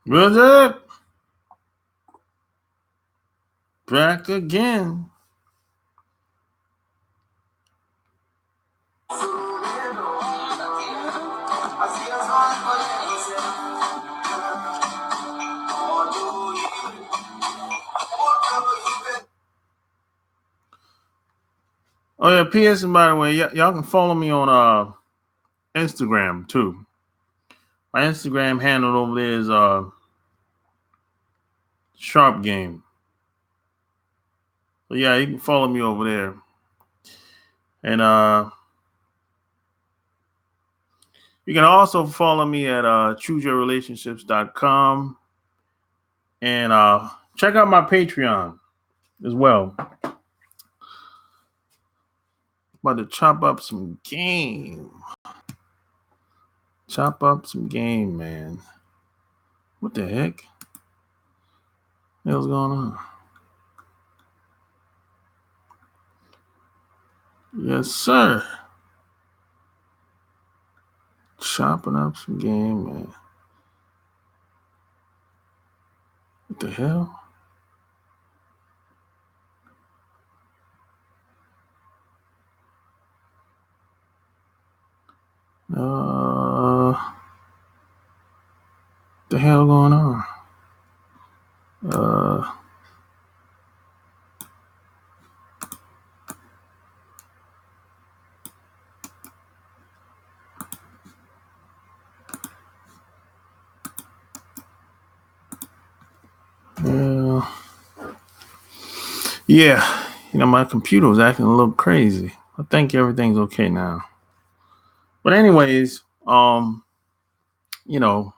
What's up? Back again. Oh yeah, PS and by the way, y'all can follow me on Instagram too. My Instagram handle over there is Sharp Game. So yeah, you can follow me over there. And you can also follow me at chooseyourrelationships.com and check out my Patreon as well. About to chop up some game. Chop up some game, man. What the heck? What the hell's going on? Yes, sir. Chopping up some game, man. What the hell? What the hell going on? Yeah, my computer was acting a little crazy. I think everything's okay now. But anyways, you know,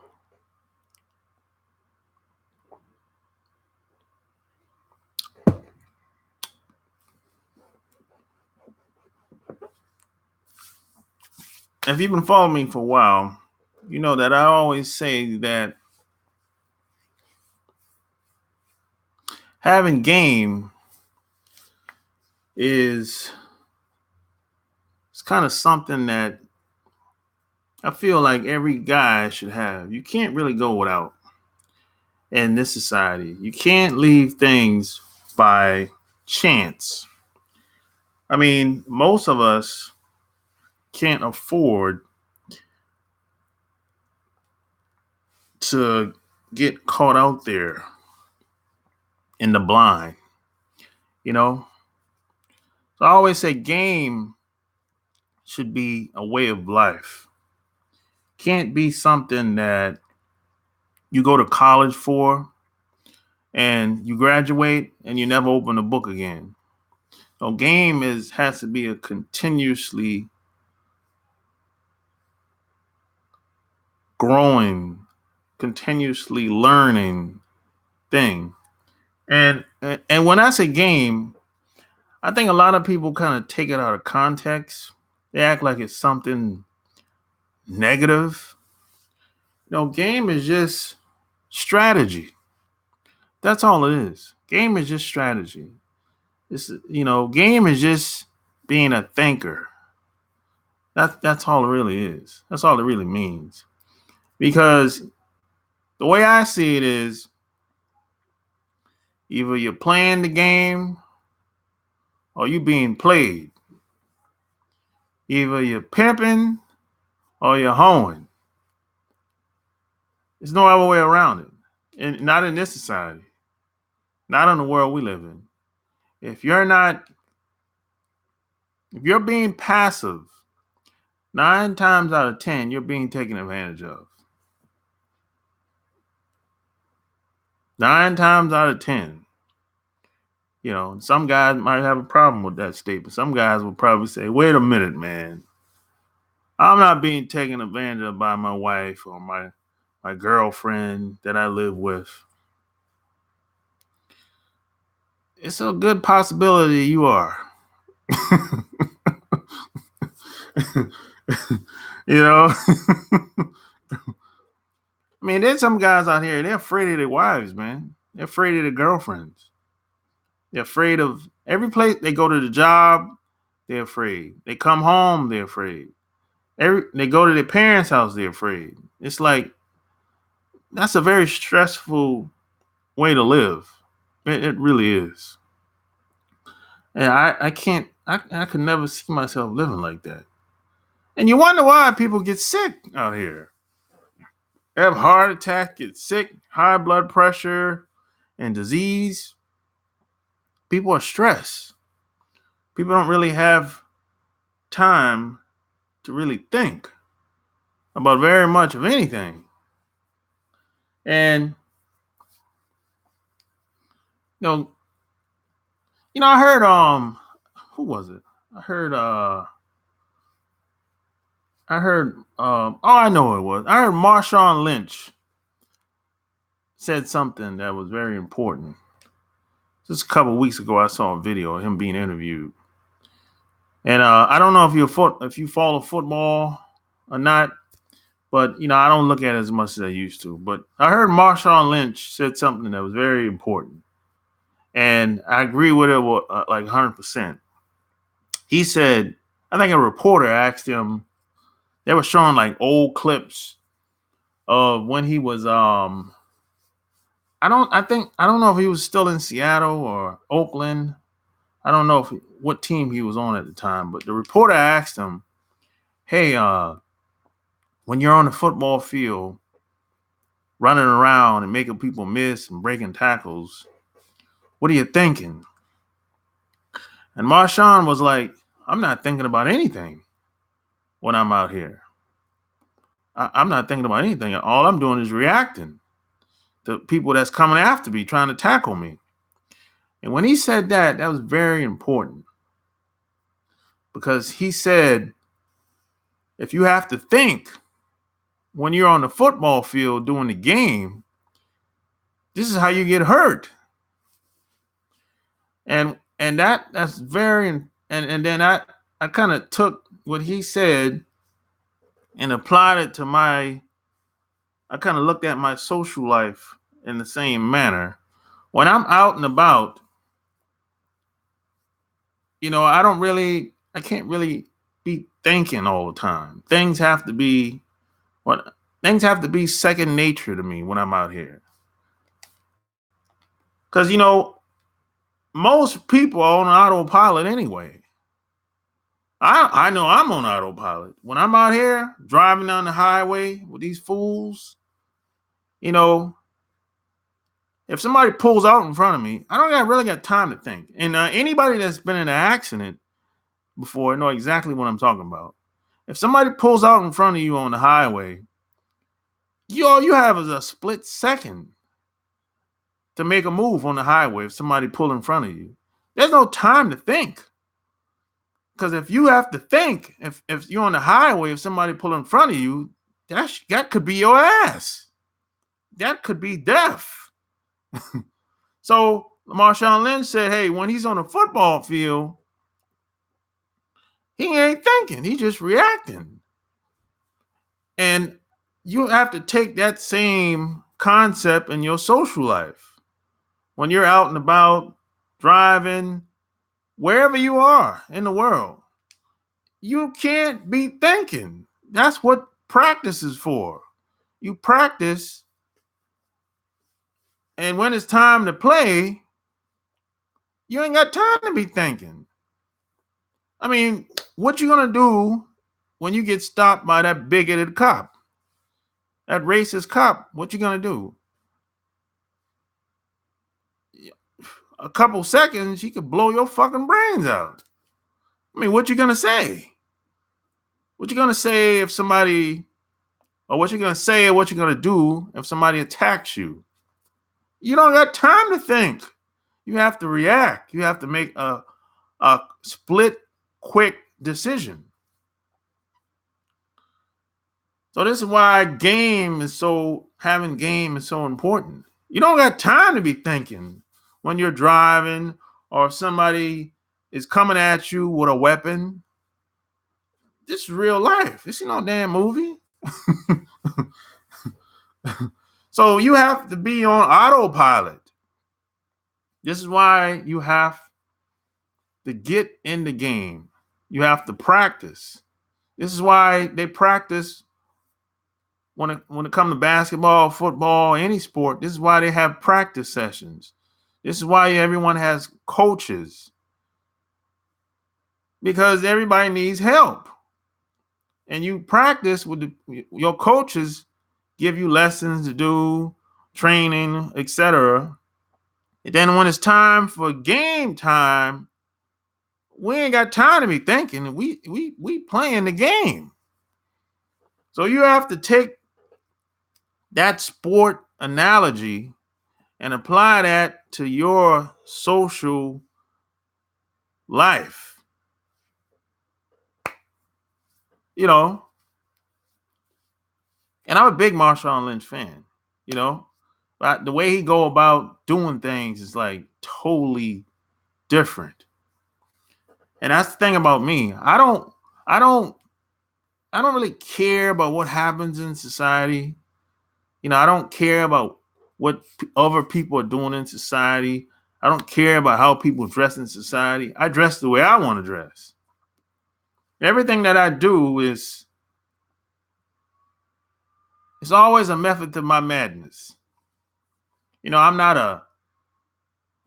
if you've been following me for a while, you know that I always say that having game is it's kind of something that I feel like every guy should have. You can't really go without in this society. You can't leave things by chance. I mean, most of us can't afford to get caught out there in the blind, you know? So I always say game should be a way of life. Can't be something that you go to college for and you graduate and you never open a book again. So game has to be a continuously growing, continuously learning thing. And when I say game, I think a lot of people kind of take it out of context. They act like it's something negative. Game is just strategy. That's all it is. Game is just strategy. Game is just being a thinker. That's all it really is. That's all it really means. Because the way I see it is either you're playing the game or you being played. Either you're pimping or you're hoeing. There's no other way around it. And not in this society. Not in the world we live in. If you're being passive, 9 times out of 10, you're being taken advantage of. 9 times out of 10. Some guys might have a problem with that statement. Some guys will probably say, wait a minute, man. I'm not being taken advantage of by my wife or my girlfriend that I live with. It's a good possibility you are. I mean, there's some guys out here, they're afraid of their wives, man. They're afraid of their girlfriends. They're afraid of every place they go to the job, they're afraid. They come home, they're afraid. They go to their parents' house, they're afraid. It's like that's a very stressful way to live. It really is. And I can't, I could never see myself living like that. And you wonder why people get sick out here. They have heart attack, get sick, high blood pressure, and disease. People are stressed. People don't really have time to really think about very much of anything. And you know, I heard who was it? I heard oh, I know who it was. I heard Marshawn Lynch said something that was very important. Just a couple of weeks ago, I saw a video of him being interviewed, and I don't know if you follow football or not, but I don't look at it as much as I used to. But I heard Marshawn Lynch said something that was very important, and I agree with it like 100%. He said, I think a reporter asked him. They were showing like old clips of when he was I don't know if he was still in Seattle or Oakland. I don't know what team he was on at the time, but the reporter asked him, "Hey, when you're on the football field, running around and making people miss and breaking tackles, what are you thinking?" And Marshawn was like, "I'm not thinking about anything when I'm out here. I'm not thinking about anything. All I'm doing is reacting to people that's coming after me, trying to tackle me." And when he said that, that was very important, because he said, if you have to think when you're on the football field doing the game, this is how you get hurt. And that's very, and then I kind of took what he said and applied it to I kind of looked at my social life in the same manner. When I'm out and about, I can't really be thinking all the time. Things have to be second nature to me when I'm out here. Because, most people are on autopilot anyway. I know I'm on autopilot. When I'm out here driving down the highway with these fools, if somebody pulls out in front of me, I don't really got time to think. And anybody that's been in an accident before know exactly what I'm talking about. If somebody pulls out in front of you on the highway, all you have is a split second to make a move on the highway. If somebody pull in front of you, there's no time to think. Because if you have to think, if you're on the highway, if somebody pull in front of you, that could be your ass. That could be death. So Marshawn Lynch said, hey, when he's on a football field, he ain't thinking. He's just reacting. And you have to take that same concept in your social life. When you're out and about, driving, wherever you are in the world, you can't be thinking. That's what practice is for. You practice, and when it's time to play, you ain't got time to be thinking. I mean, what you gonna do when you get stopped by that bigoted cop, that racist cop? What you gonna do? A couple seconds, he could blow your fucking brains out. I mean, what you gonna say? What you gonna say if somebody, or what you gonna say, or what you gonna do if somebody attacks you? You don't got time to think. You have to react. You have to make a split, quick decision. So this is why having game is so important. You don't got time to be thinking when you're driving, or if somebody is coming at you with a weapon. This is real life. This is no damn movie. So you have to be on autopilot. This is why you have to get in the game. You have to practice. This is why they practice when it comes to basketball, football, any sport, this is why they have practice sessions. This is why everyone has coaches, because everybody needs help. And you practice with your coaches, give you lessons to do, training, etc. And then when it's time for game time, we ain't got time to be thinking. We playing the game. So you have to take that sport analogy and apply that to your social life. You know, and I'm a big Marshawn Lynch fan, but the way he go about doing things is like totally different. And that's the thing about me. I don't really care about what happens in society. I don't care about what other people are doing in society. I don't care about how people dress in society. I dress the way I want to dress. Everything that I do it's always a method to my madness. I'm not a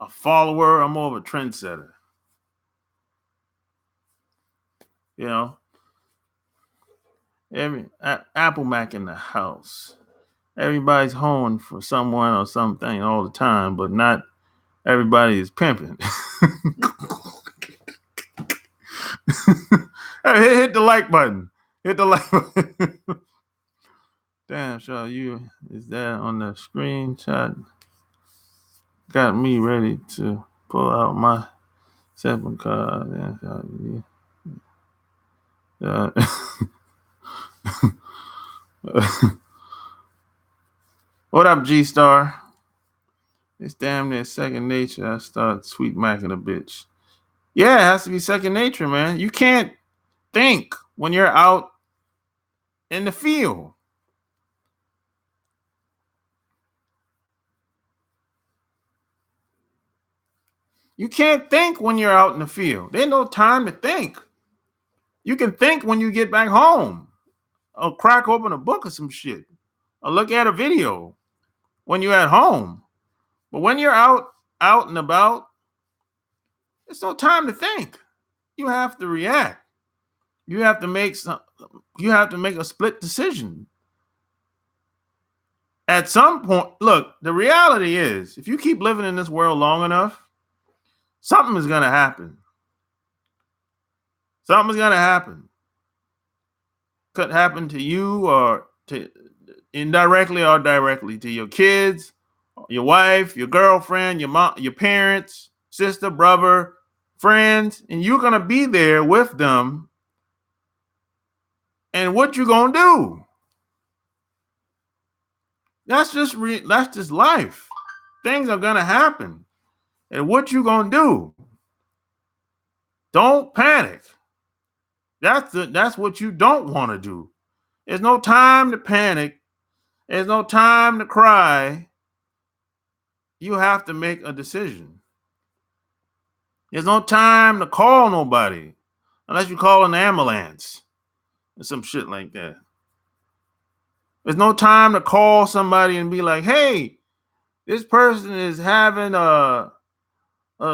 follower. I'm more of a trendsetter. Apple Mac in the house. Everybody's hoeing for someone or something all the time, but not everybody is pimping. Hey, hit the like button. Hit the like button. Damn, Shaw, is that on the screenshot? Got me ready to pull out my 7 card. What up, G-Star? It's damn near second nature. I start sweet macking a bitch. Yeah, it has to be second nature, man. You can't think when you're out in the field. You can't think when you're out in the field. There's no time to think. You can think when you get back home, or crack open a book or some shit, or look at a video when you're at home. But when you're out and about, there's no time to think. You have to react. You have to make a split decision. At some point, look, the reality is, if you keep living in this world long enough, something is going to happen. Something's going to happen. Could happen to you, or to indirectly or directly, to your kids, your wife, your girlfriend, your mom, your parents, sister, brother, friends, and you're going to be there with them. And what you going to do? That's just life. Things are going to happen. And what you going to do? Don't panic. That's what you don't want to do. There's no time to panic. There's no time to cry. You have to make a decision. There's no time to call nobody unless you call an ambulance or some shit like that. There's no time to call somebody and be like, hey, this person is having a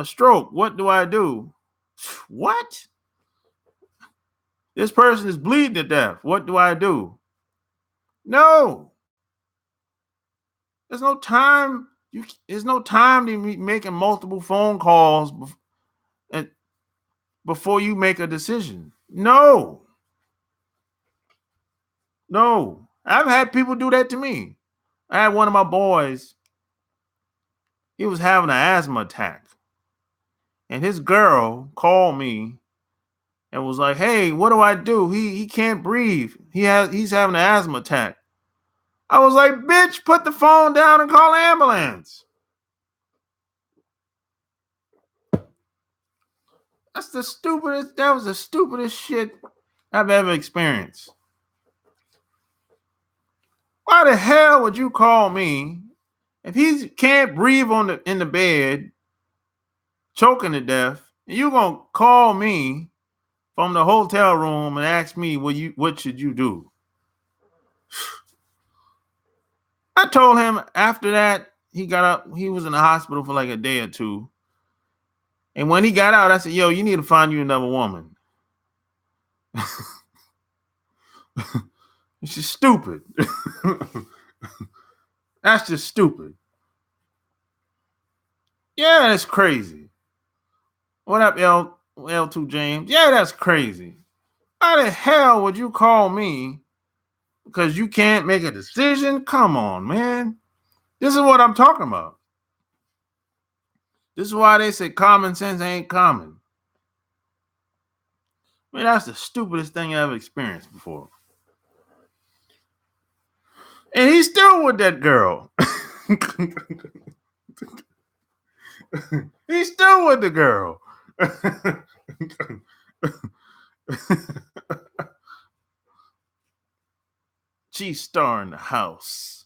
stroke. What do I do? What? This person is bleeding to death. What do I do? No. There's no time. There's no time to be making multiple phone calls before you make a decision. No. I've had people do that to me. I had one of my boys. He was having an asthma attack. And his girl called me and was like, hey, what do I do? He can't breathe. He's having an asthma attack. I was like, bitch, put the phone down and call an ambulance. That was the stupidest shit I've ever experienced. Why the hell would you call me if he can't breathe in the bed, choking to death, and you gonna call me from the hotel room and ask me what should you do? I told him after that, he got up, he was in the hospital for like a day or two. And when he got out, I said, yo, you need to find you another woman. It's just stupid. That's just stupid. Yeah, that's crazy. What up, L2 James? Yeah, that's crazy. How the hell would you call me because you can't make a decision? Come on, man. This is what I'm talking about. This is why they say common sense ain't common. I mean, that's the stupidest thing I ever experienced before. And he's still with that girl. He's still with the girl. G-Star in the house.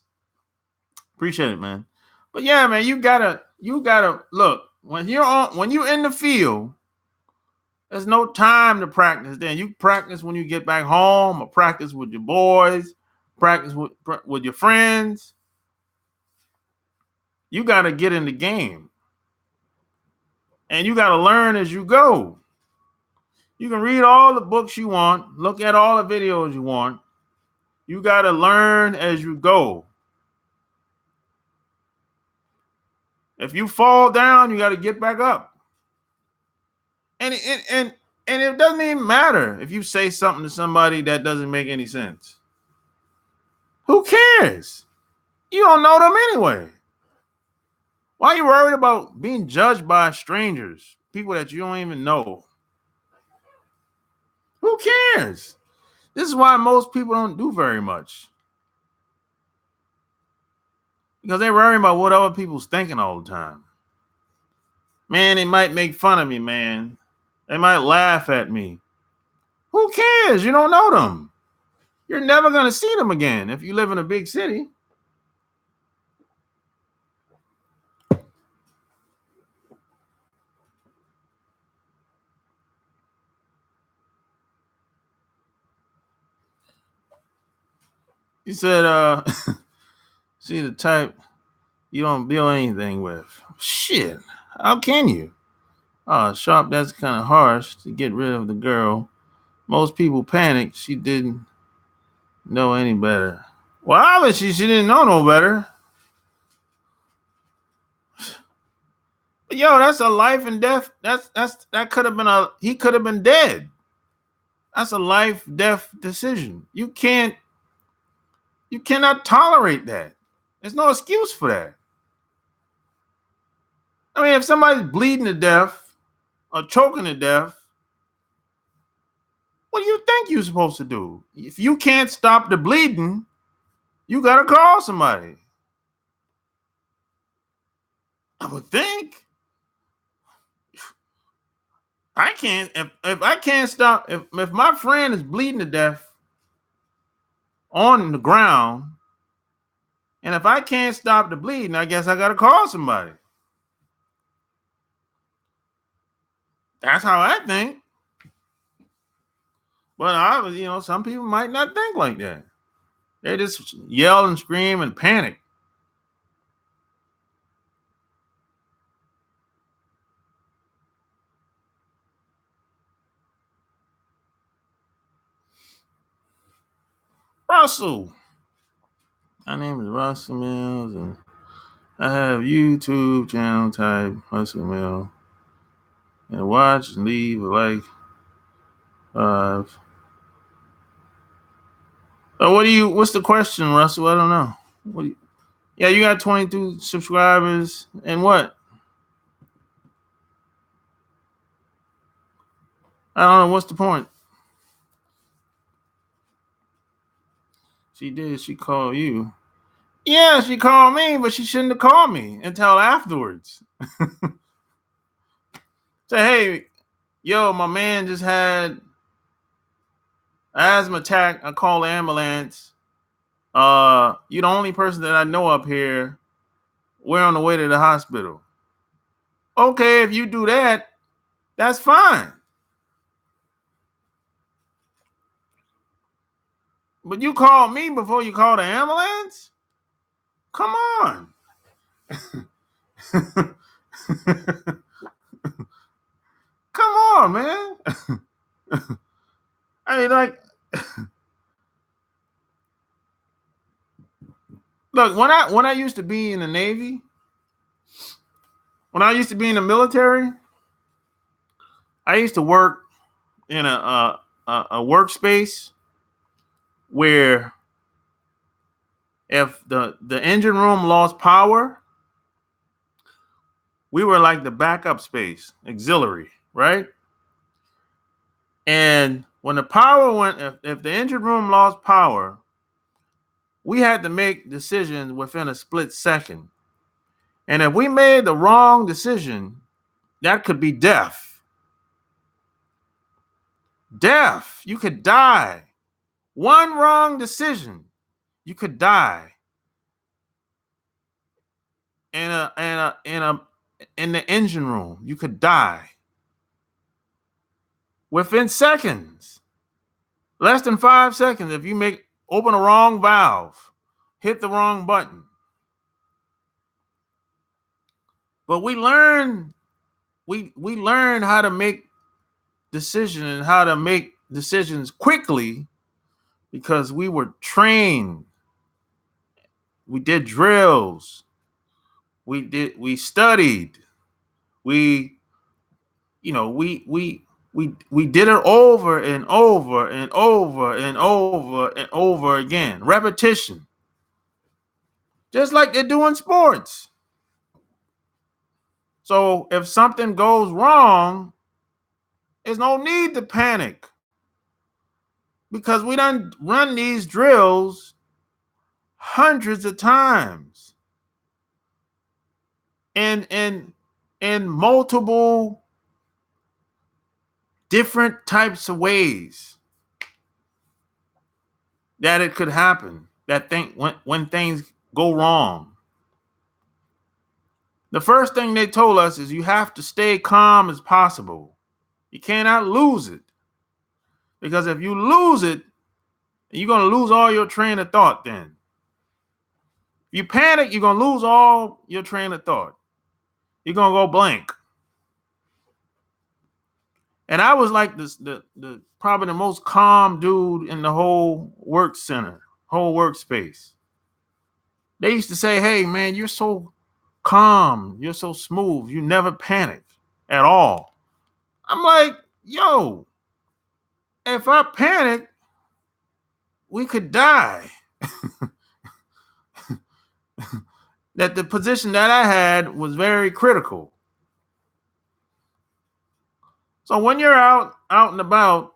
Appreciate it, man. But yeah, man, you gotta look when you're in the field. There's no time to practice. Then you practice when you get back home, or practice with your boys, practice with your friends. You got to get in the game, and you got to learn as you go. You can read all the books you want, look at all the videos you want. You got to learn as you go. If you fall down, you got to get back up. And it doesn't even matter if you say something to somebody that doesn't make any sense. Who cares? You don't know them anyway. Why are you worried about being judged by strangers, people that you don't even know? Who cares? This is why most people don't do very much. Because they're worrying about what other people's thinking all the time. Man, they might make fun of me, man. They might laugh at me. Who cares? You don't know them. You're never going to see them again if you live in a big city. He said, see the type you don't build anything with. Shit, how can you? Sharp, that's kind of harsh to get rid of the girl. Most people panicked. She didn't know any better. Well, obviously she didn't know no better. Yo, that's a life and death. That could have been he could have been dead. That's a life death decision. You cannot tolerate that. There's no excuse for that. I mean, if somebody's bleeding to death or choking to death, what do you think you're supposed to do? If you can't stop the bleeding, you gotta call somebody. I would think. I can't if I can't stop if my friend is bleeding to death on the ground, and if I can't stop the bleeding, I guess I gotta call somebody. That's how I think. But some people might not think like that. They just yell and scream and panic. Russell. My name is Russell Mills, and I have YouTube channel type Russell Mills. And watch and leave a like. What's the question, Russell? I don't know. Yeah, you got 22 subscribers, and what? I don't know. What's the point? She did. She called you. Yeah, she called me, but she shouldn't have called me until afterwards. Say, hey, yo, my man just had asthma attack. I call the ambulance. You're the only person that I know up here. We're on the way to the hospital. Okay, if you do that, that's fine. But you called me before you called the ambulance? Come on. Come on, man. I mean, like, look, when I used to be in the Navy, when I used to be in the military, I used to work in a workspace where if the engine room lost power, we were like the backup space, auxiliary, right? And when the power went, if the engine room lost power, we had to make decisions within a split second. And if we made the wrong decision, that could be death. Death. You could die. One wrong decision, you could die. In the engine room, you could die within seconds. Less than 5 seconds if you open a wrong valve, hit the wrong button. But we learn how to make decisions and how to make decisions quickly because we were trained. We did drills. We studied. We we did it over and over and over and over and over again. Repetition. Just like they do in sports. So if something goes wrong, there's no need to panic because we done run these drills hundreds of times in multiple different types of ways that it could happen. That thing when things go wrong. The first thing they told us is you have to stay calm as possible. You cannot lose it. Because if you lose it, you're going to lose all your train of thought then. If you panic, you're going to lose all your train of thought. You're going to go blank. And I was like the probably the most calm dude in the whole work center, whole workspace. They used to say, "Hey, man, you're so calm. You're so smooth. You never panic at all." I'm like, yo, if I panic, we could die. That the position that I had was very critical. So when you're out and about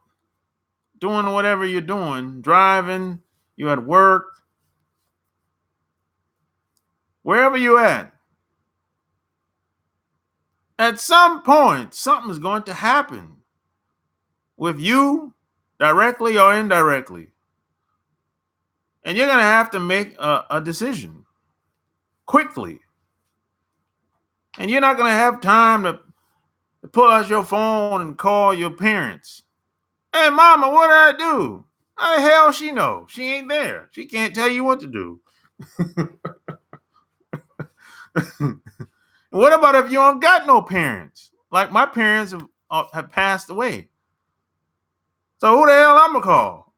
doing whatever you're doing, driving, you're at work, wherever you're at some point, something is going to happen with you directly or indirectly. And you're going to have to make a decision quickly. And you're not going to have time to pull out your phone and call your parents. Hey, mama, what did I do? How the hell she know? She ain't there. She can't tell you what to do. What about if you don't got no parents? Like my parents have passed away. So who the hell I'm gonna call?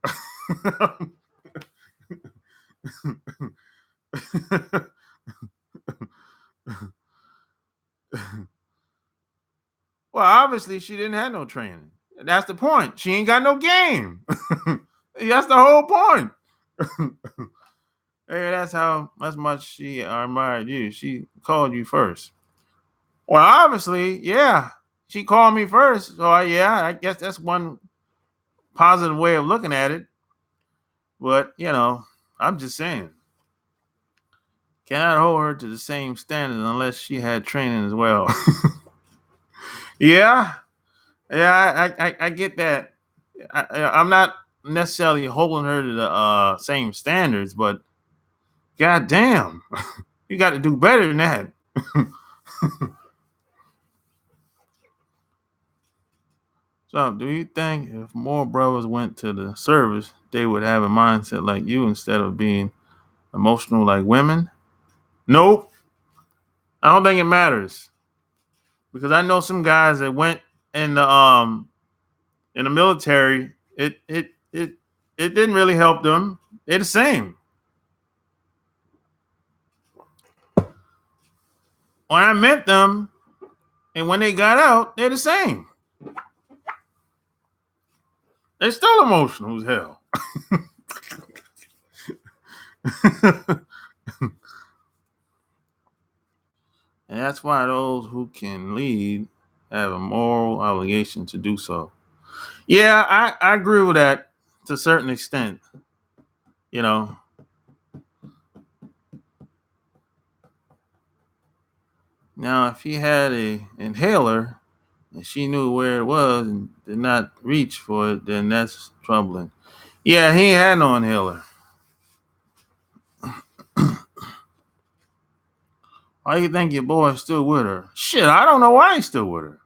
Well, obviously she didn't have no training. That's the point. She ain't got no game. That's the whole point. Hey, that's how much she admired you. She called you first. Well, obviously, yeah, she called me first. So I guess that's one positive way of looking at it. But I'm just saying, cannot hold her to the same standard unless she had training as well. Yeah, I get that. I'm not necessarily holding her to the same standards, but god damn, you got to do better than that. So, do you think if more brothers went to the service, they would have a mindset like you instead of being emotional like women? Nope. I don't think it matters because I know some guys that went in the military. It didn't really help them. They're the same. When I met them and when they got out, they're the same. They're still emotional as hell. And that's why those who can lead have a moral obligation to do so. Yeah, I agree with that to a certain extent. You know, now if he had a inhaler and she knew where it was and did not reach for it, then that's troubling. Yeah, he ain't had no inhaler. Why you think your boy's still with her? Shit, I don't know why he's still with her.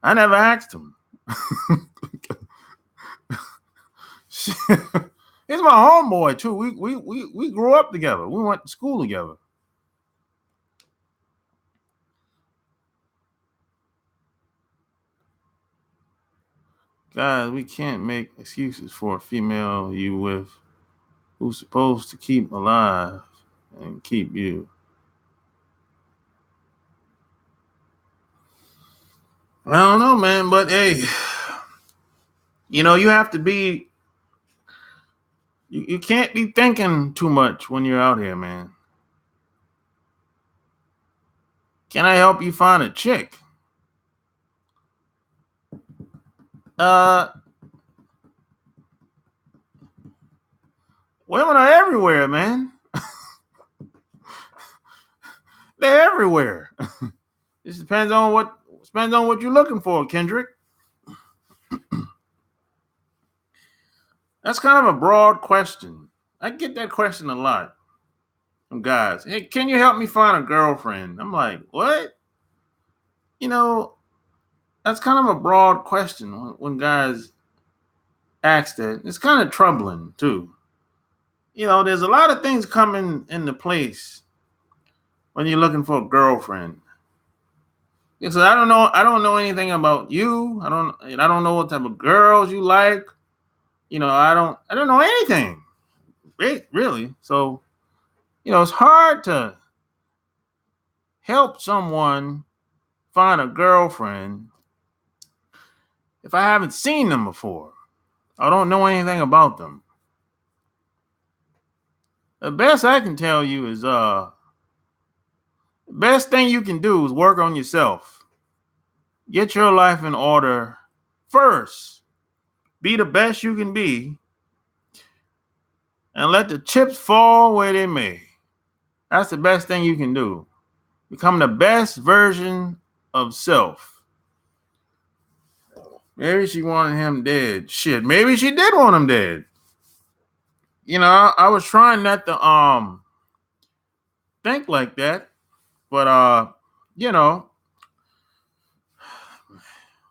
I never asked him. He's my homeboy too. We grew up together. We went to school together. Guys, we can't make excuses for a female you with who's supposed to keep alive and keep you. I don't know, man, but hey, you have to be. You can't be thinking too much when you're out here, man. Can I help you find a chick? Uh, Women are everywhere, man. They're everywhere. It depends on what you're looking for, Kendrick. That's kind of a broad question. I get that question a lot from guys. Hey, can you help me find a girlfriend? I'm like, what? You know, that's kind of a broad question when guys ask that. It's kind of troubling too. There's a lot of things coming into place when you're looking for a girlfriend. So I don't know anything about you. I don't know what type of girls you like. I don't know anything. Really. So, it's hard to help someone find a girlfriend if I haven't seen them before. I don't know anything about them. The best I can tell you is the best thing you can do is work on yourself. Get your life in order first. Be the best you can be and let the chips fall where they may. That's the best thing you can do. Become the best version of self. Maybe she wanted him dead. Shit, maybe she did want him dead. I was trying not to think like that, but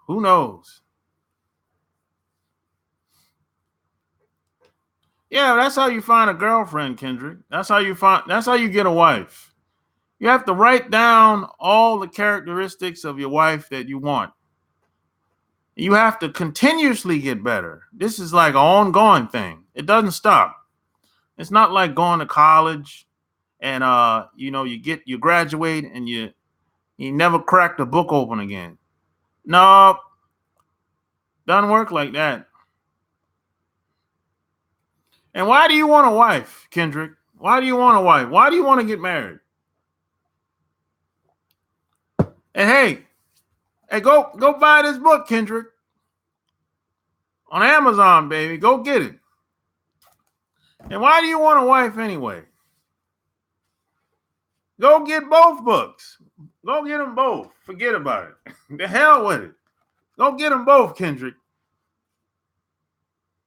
who knows? Yeah, that's how you find a girlfriend, Kendrick. That's how you get a wife. You have to write down all the characteristics of your wife that you want. You have to continuously get better. This is like an ongoing thing. It doesn't stop. It's not like going to college and you graduate and you never crack the book open again. No, doesn't work like that. And why do you want a wife, Kendrick? Why do you want a wife? Why do you want to get married? And hey, go buy this book, Kendrick. On Amazon, baby. Go get it. And why do you want a wife anyway? Go get both books. Go get them both. Forget about it. The hell with it. Go get them both, Kendrick.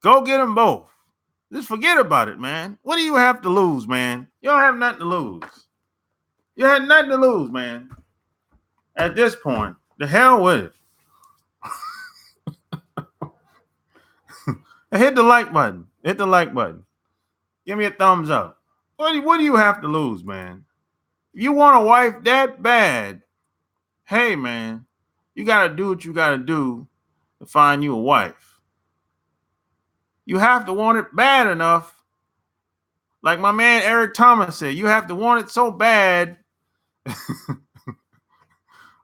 Go get them both. Just forget about it, man. What do you have to lose, man? You don't have nothing to lose. You had nothing to lose, man. At this point, the hell with it. Hit the like button. Hit the like button. Give me a thumbs up. What do you have to lose, man? If you want a wife that bad, hey man, you gotta do what you gotta do to find you a wife. You have to want it bad enough. Like my man Eric Thomas said, you have to want it so bad.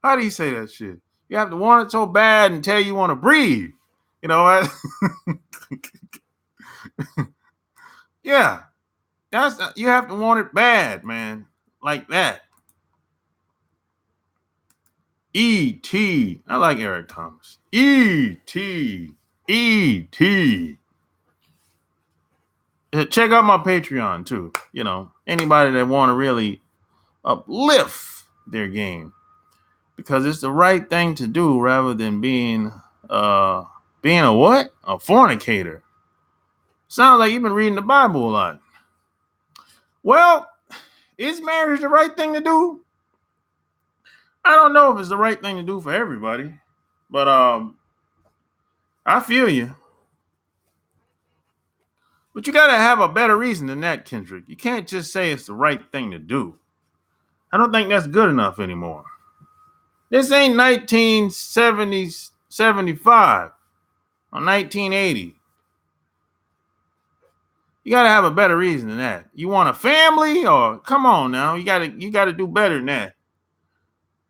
How do you say that shit? You have to want it so bad until you want to breathe. You know what? Yeah. You have to want it bad, man. Like that. E.T. I like Eric Thomas. E.T. E.T. Check out my Patreon too. You know, anybody that want to really uplift their game, because it's the right thing to do rather than being a what? A fornicator. Sounds like you've been reading the Bible a lot. Well, is marriage the right thing to do? I don't know if it's the right thing to do for everybody, but I feel you. But you got to have a better reason than that, Kendrick. You can't just say it's the right thing to do. I don't think that's good enough anymore. This ain't 1970s, 75 or 1980. You got to have a better reason than that. You want a family, or come on now, you got to do better than that.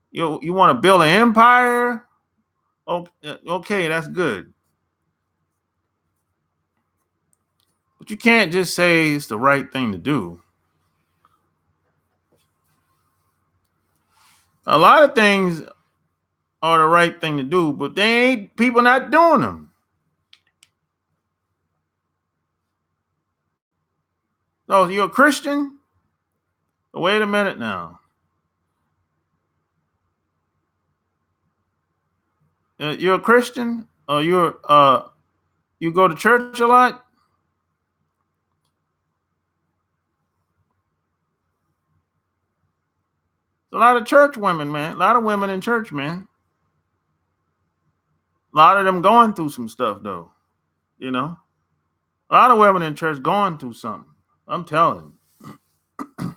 You want to build an empire? Okay, that's good. But you can't just say it's the right thing to do. A lot of things are the right thing to do, but they ain't people not doing them. So you're a Christian? Wait a minute now. You're a Christian? Or you go to church a lot? A lot of church women, man. A lot of women in church, man. A lot of them going through some stuff, though. You know? A lot of women in church going through something. I'm telling you.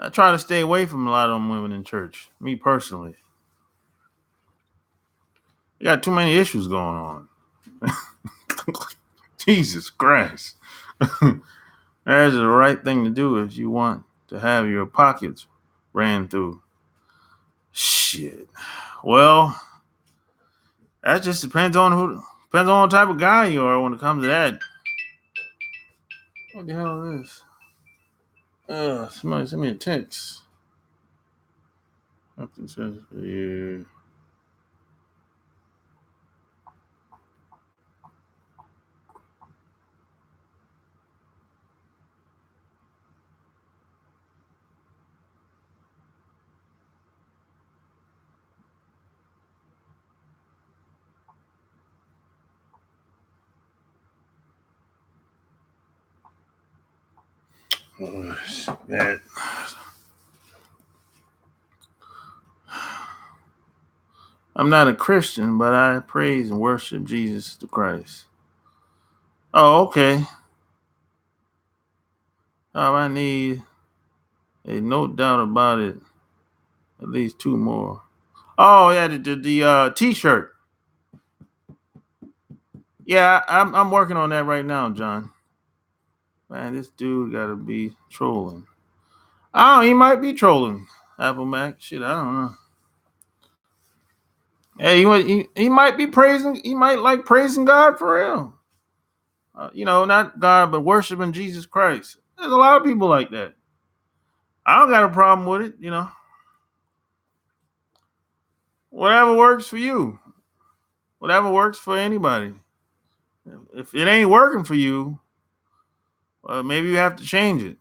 I try to stay away from a lot of them women in church. Me personally. You got too many issues going on. Jesus Christ. That is the right thing to do if you want to have your pockets ran through. Shit. Well, that just depends on what type of guy you are when it comes to that. What the hell is this? Somebody sent me a text. Nothing says here. That I'm not a Christian, but I praise and worship Jesus the Christ. Oh, okay. I need no doubt about it. At least two more. Oh yeah, the t-shirt. Yeah, I'm working on that right now, John. Man, this dude gotta be trolling. Oh, he might be trolling. Apple Mac. Shit, I don't know. Hey, he might be praising. He might like praising God for real. Not God, but worshiping Jesus Christ. There's a lot of people like that. I don't got a problem with it. Whatever works for you. Whatever works for anybody. If it ain't working for you, maybe you have to change it.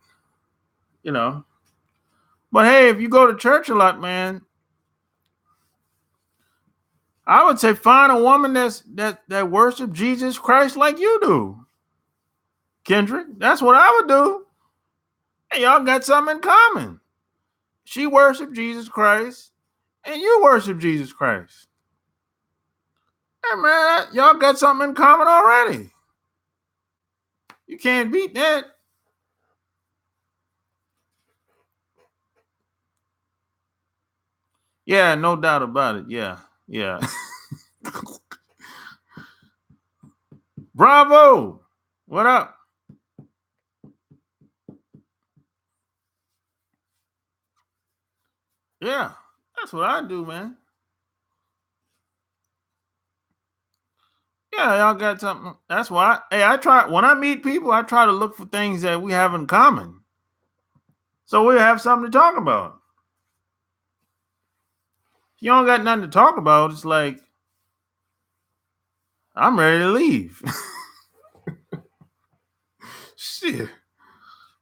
But hey, if you go to church a lot, man, I would say find a woman that worship Jesus Christ like you do, Kendrick. That's what I would do. Hey, y'all got something in common. She worshiped Jesus Christ, and you worship Jesus Christ. Hey, man, y'all got something in common already. You can't beat that. Yeah, no doubt about it. Yeah, yeah. Bravo. What up? Yeah, that's what I do, man. Yeah, y'all got something. That's why. Hey, I try when I meet people, I try to look for things that we have in common, so we have something to talk about. If you don't got nothing to talk about, it's like I'm ready to leave. Shit.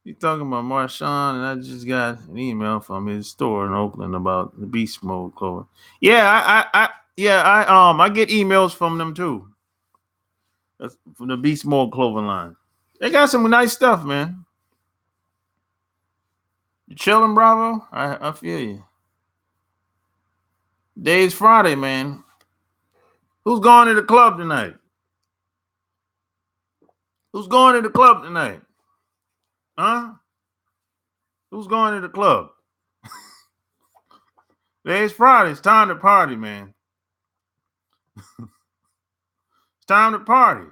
You talking about Marshawn, and I just got an email from his store in Oakland about the beast mode clothing. Yeah, I get emails from them too. That's from the beast mode clothing line. They got some nice stuff, man. You chilling, Bravo? I feel you. Day's Friday, man. Who's going to the club tonight? Who's going to the club tonight? Huh? Who's going to the club? Today's Friday. It's time to party, man. It's time to party.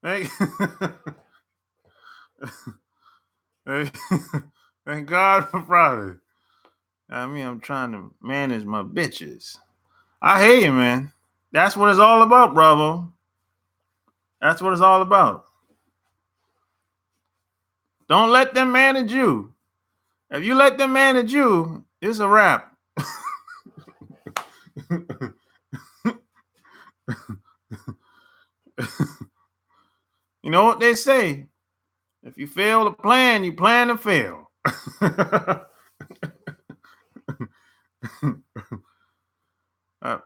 Thank, thank thank God for Friday. I mean, I'm trying to manage my bitches. I hear you, man. That's what it's all about, Bravo. That's what it's all about. Don't let them manage you. If you let them manage you, it's a wrap. You know what they say? If you fail to plan, you plan to fail.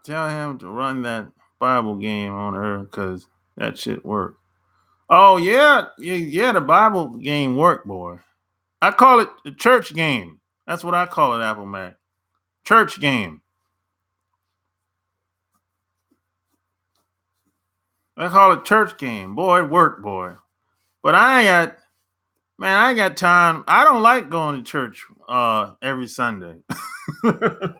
Tell him to run that Bible game on her because that shit worked. Oh yeah, the Bible game worked, boy. I call it the church game. That's what I call it, Apple Mac. Church game. I call it church game. Boy, it worked, boy. But I ain't got time. I don't like going to church every Sunday. I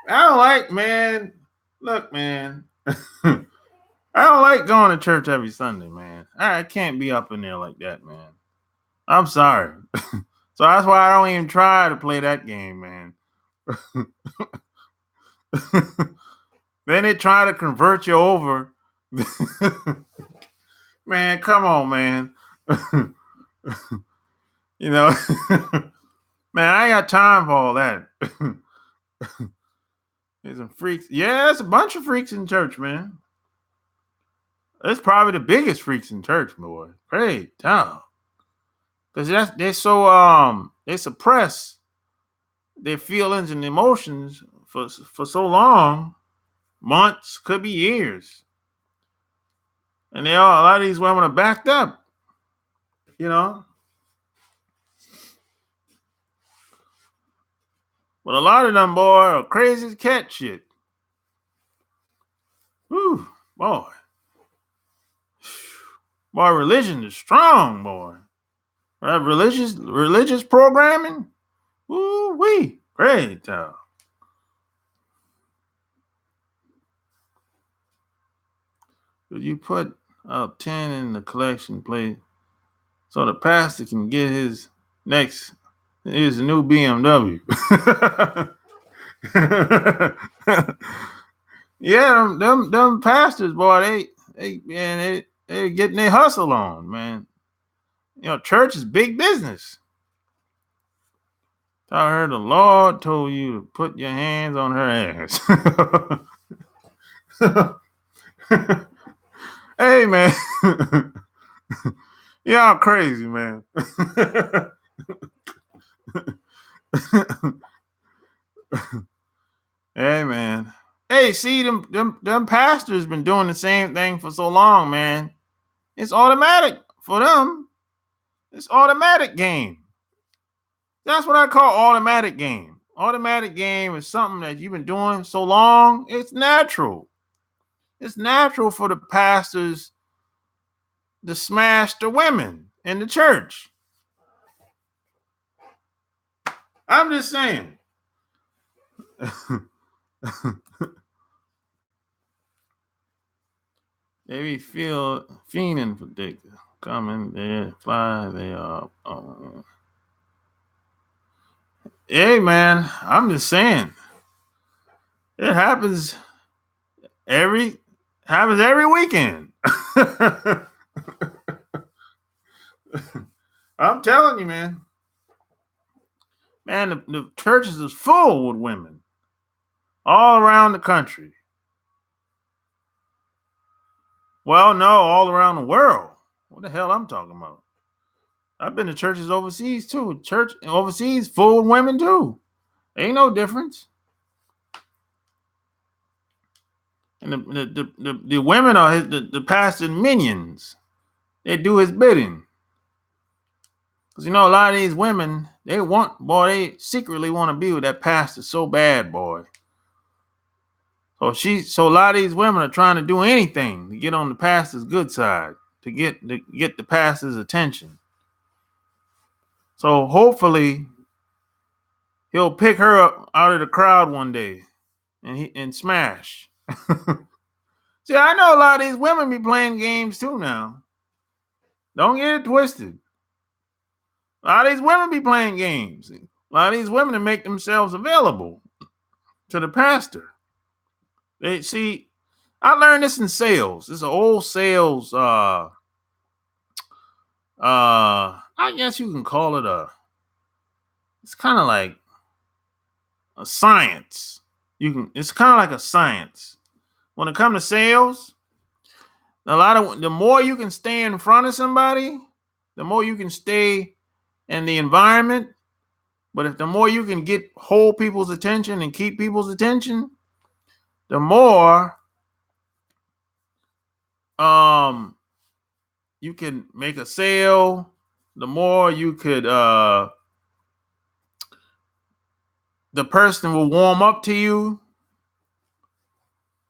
don't like, man. Look, man. I don't like going to church every Sunday, man. I can't be up in there like that, man. I'm sorry. So that's why I don't even try to play that game, man. Then they try to convert you over. Man, come on, man. You know, man, I ain't got time for all that. There's some freaks. Yeah, there's a bunch of freaks in church, man. It's probably the biggest freaks in church, boy. Great town. Because they suppress their feelings and emotions for so long, months, could be years. And a lot of these women are backed up, you know. But a lot of them, boy, are crazy as cat shit. Whew, boy. Boy, religion is strong, boy. Right? Religious programming. Woo wee. Great town. Could you put 10 in the collection plate so the pastor can get his new BMW? Yeah, them pastors, boy, they getting their hustle on, man. You know, church is big business. I heard the Lord told you to put your hands on her ass. Hey, man. Y'all crazy, man. Hey, man. Hey, see, them pastors been doing the same thing for so long, man. It's automatic for them. It's automatic game. That's what I call automatic game. Automatic game is something that you've been doing so long, it's natural. It's natural for the pastors to smash the women in the church. I'm just saying. They be fiending for dick. Coming, they fly, they are. Hey man, I'm just saying. It every happens every weekend. I'm telling you, man. Man, the churches is full with women all around the country. Well, no, all around the world. What the hell I'm talking about? I've been to churches overseas too. Church overseas full of women too. Ain't no difference. And the women are the pastor's minions. They do his bidding. Because, a lot of these women, they secretly want to be with that pastor so bad, boy. So a lot of these women are trying to do anything to get on the pastor's good side, to get the pastor's attention. So hopefully he'll pick her up out of the crowd one day and smash. See, I know a lot of these women be playing games too now. Don't get it twisted. A lot of these women be playing games. A lot of these women to make themselves available to the pastor. I learned this in sales. This is an old sales. I guess you can call it it's kind of like a science. It's kind of like a science. When it comes to sales, the more you can stay in front of somebody, the more you can stay in the environment. But if the more you can hold people's attention and keep people's attention, the more you can make a sale, the more you could the person will warm up to you.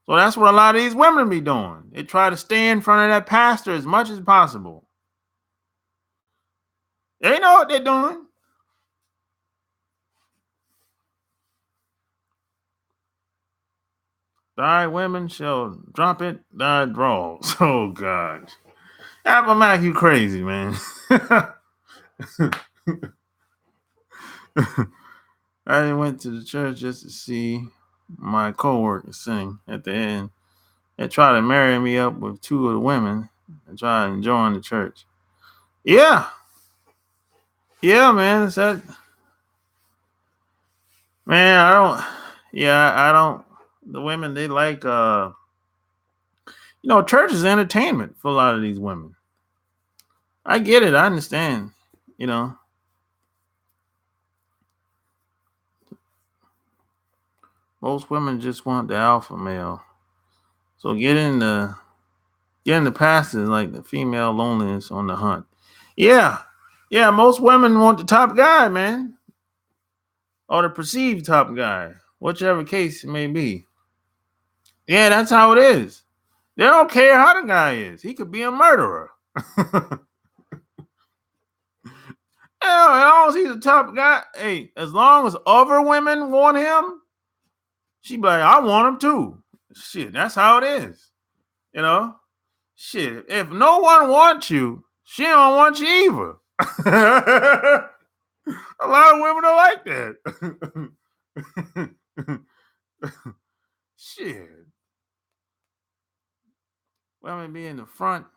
So that's what a lot of these women be doing. They try to stay in front of that pastor as much as possible. They know what they're doing. Thy women shall drop it, thy draws. Oh, God. Apple Mac, you crazy, man. I went to the church just to see my coworker sing at the end. They tried to marry me up with two of the women and try to join the church. Yeah. Yeah, man. Man, I don't. The women, they like, church is entertainment for a lot of these women. I get it. I understand, Most women just want the alpha male. So getting the past is like the female loneliness on the hunt. Yeah. Yeah, most women want the top guy, man. Or the perceived top guy. Whichever case it may be. Yeah, that's how it is. They don't care how the guy is. He could be a murderer. Hell, as long as he's a top guy, hey, as long as other women want him, she be like, I want him too. Shit, that's how it is. Shit, if no one wants you, she don't want you either. A lot of women are like that. Shit. Women be in the front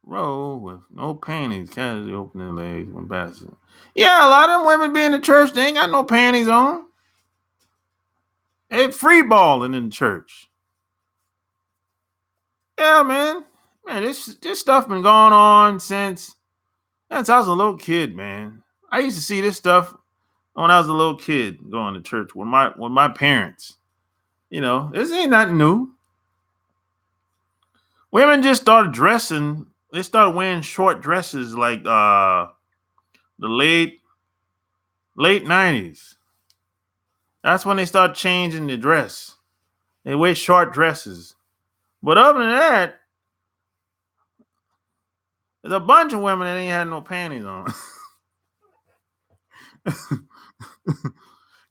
row with no panties, casually opening legs when passing. Yeah, a lot of them women be in the church, they ain't got no panties on. They free balling in the church. Yeah, man. Man, this stuff been going on since I was a little kid, man. I used to see this stuff when I was a little kid going to church with my parents. This ain't nothing new. Women just started dressing. They started wearing short dresses like the late 90s. That's when they started changing the dress. They wear short dresses. But other than that, there's a bunch of women that ain't had no panties on.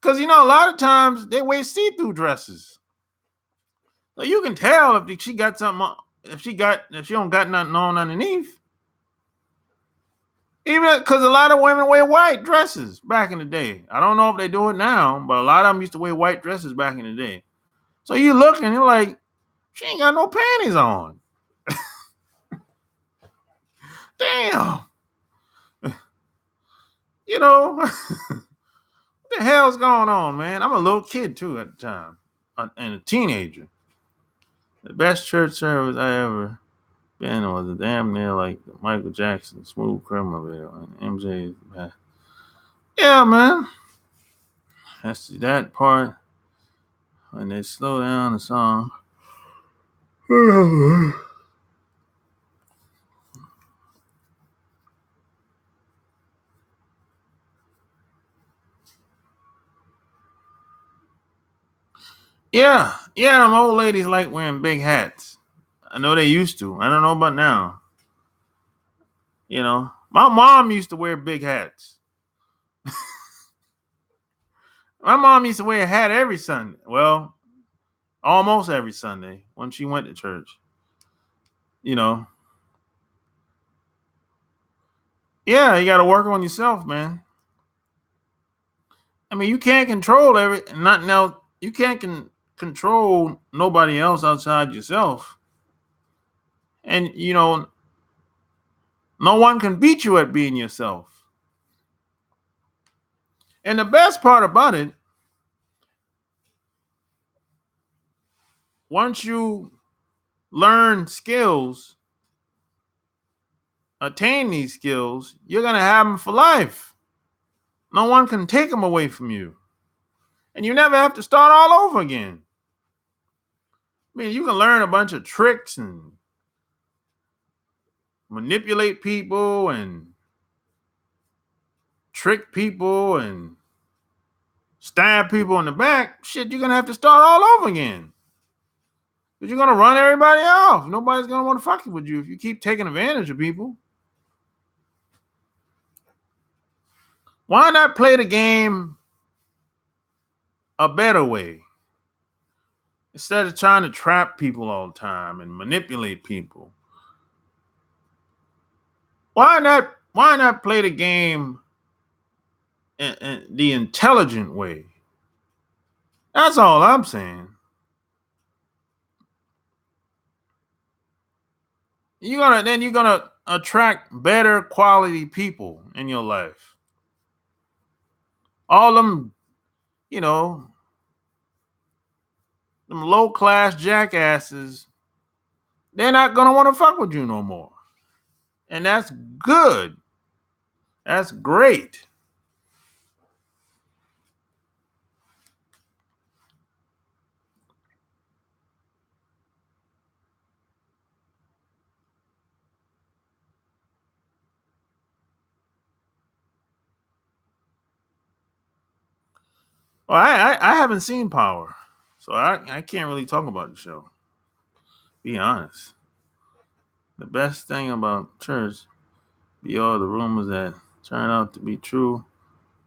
Because a lot of times they wear see-through dresses. So you can tell if she got something on, if she don't got nothing on underneath. Even because a lot of women wear white dresses back in the day. I don't know if they do it now, but a lot of them used to wear white dresses back in the day. So you look and you're like, she ain't got no panties on. Damn. What the hell's going on, man? I'm a little kid too at the time, and a teenager. The best church service I ever been was a damn near like Michael Jackson, Smooth Criminal, and MJ. Yeah, man. That's that part when they slow down the song. Yeah, them old ladies like wearing big hats. I know they used to. I don't know about now. My mom used to wear big hats. My mom used to wear a hat every Sunday. Well, almost every Sunday when she went to church. Yeah, you got to work on yourself, man. I mean, you can't control nothing else. You can't control nobody else outside yourself. And, no one can beat you at being yourself. And the best part about it, once you learn skills, attain these skills, you're going to have them for life. No one can take them away from you. And you never have to start all over again. I mean, you can learn a bunch of tricks and manipulate people and trick people and stab people in the back. Shit, you're going to have to start all over again. Because you're going to run everybody off. Nobody's going to want to fuck with you if you keep taking advantage of people. Why not play the game a better way? Instead of trying to trap people all the time and manipulate people. Why not play the game in the intelligent way? That's all I'm saying. You're gonna attract better quality people in your life. All them, them low class jackasses, they're not gonna want to fuck with you no more. And that's good. That's great. Well, I haven't seen Power, so I can't really talk about the show. Be honest. The best thing about church be all the rumors that turn out to be true.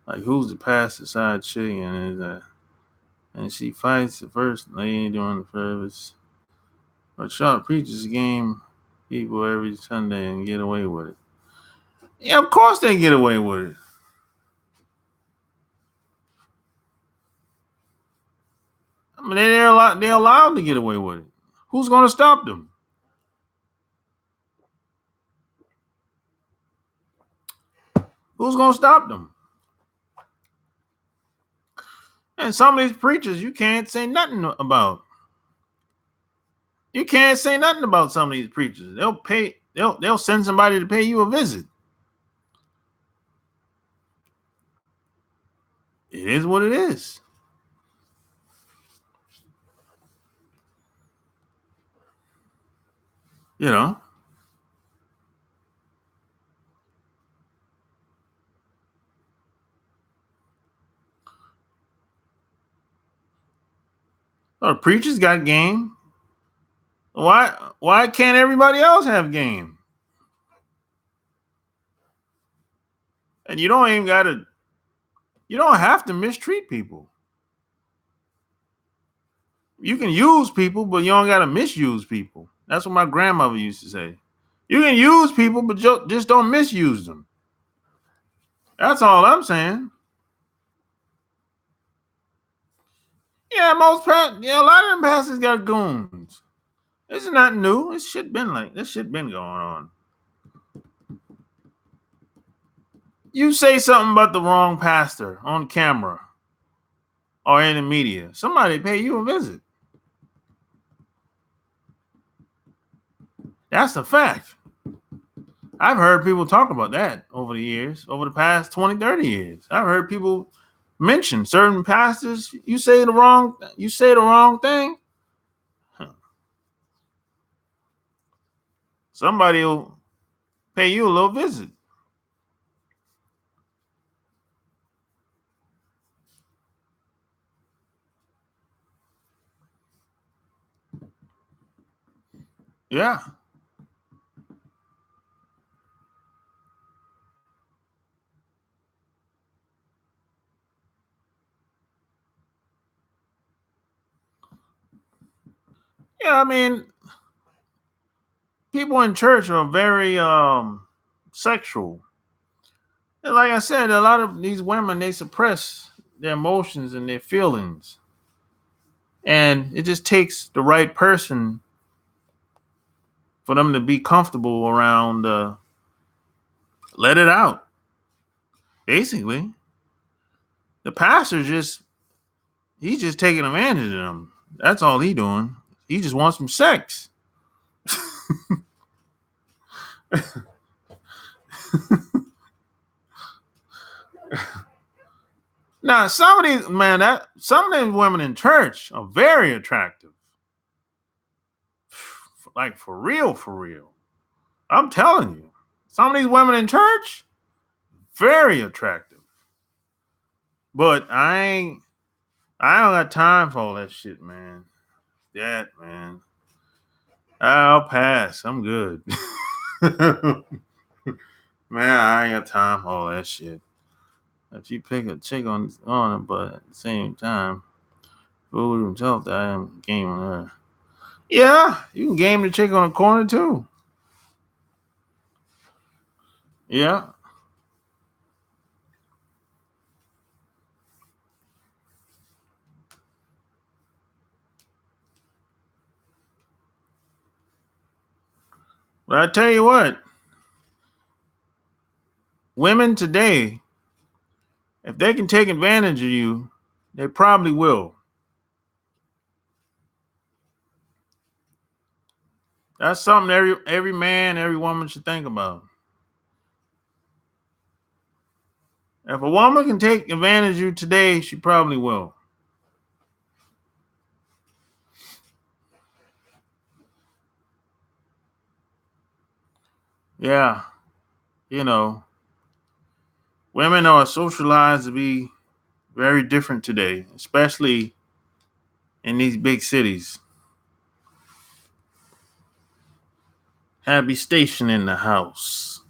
Like who's the pastor side chick and she fights the first lady during the service. But Sharp preaches game people every Sunday and get away with it. Yeah, of course they get away with it. I mean, they're allowed to get away with it. Who's going to stop them? Who's going to stop them? And some of these preachers you can't say nothing about. You can't say nothing about some of these preachers. They'll send somebody to pay you a visit. It is what it is. You know. Oh, preachers got game. Why can't everybody else have game? And you don't have to mistreat people. You can use people, but you don't got to misuse people. That's what my grandmother used to say. You can use people, but just don't misuse them. That's all I'm saying. Yeah, a lot of them pastors got goons. This is not new. This shit been going on. You say something about the wrong pastor on camera or in the media, somebody pay you a visit. That's a fact. I've heard people talk about that over the years, over the past 20, 30 years. I've heard people mention certain pastors. You say the wrong thing. Somebody will pay you a little visit. Yeah. Yeah, I mean, people in church are very sexual. And like I said, a lot of these women, they suppress their emotions and their feelings. And it just takes the right person for them to be comfortable around, let it out. Basically, the pastor he's just taking advantage of them. That's all he doing. He just wants some sex. Now, some of these women in church are very attractive. Like for real, for real. I'm telling you. Some of these women in church, very attractive. But I don't got time for all that shit, man. Man. I'll pass. I'm good. Man, I ain't got time for all that shit. If you pick a chick on it, but at the same time, fool himself that I am gaming her. Yeah, you can game the chick on the corner too. Yeah. But I tell you what, women today, if they can take advantage of you, they probably will. That's something every man, every woman should think about. If a woman can take advantage of you today, she probably will. Yeah, you know, women are socialized to be very different today, especially in these big cities. Happy Station in the house.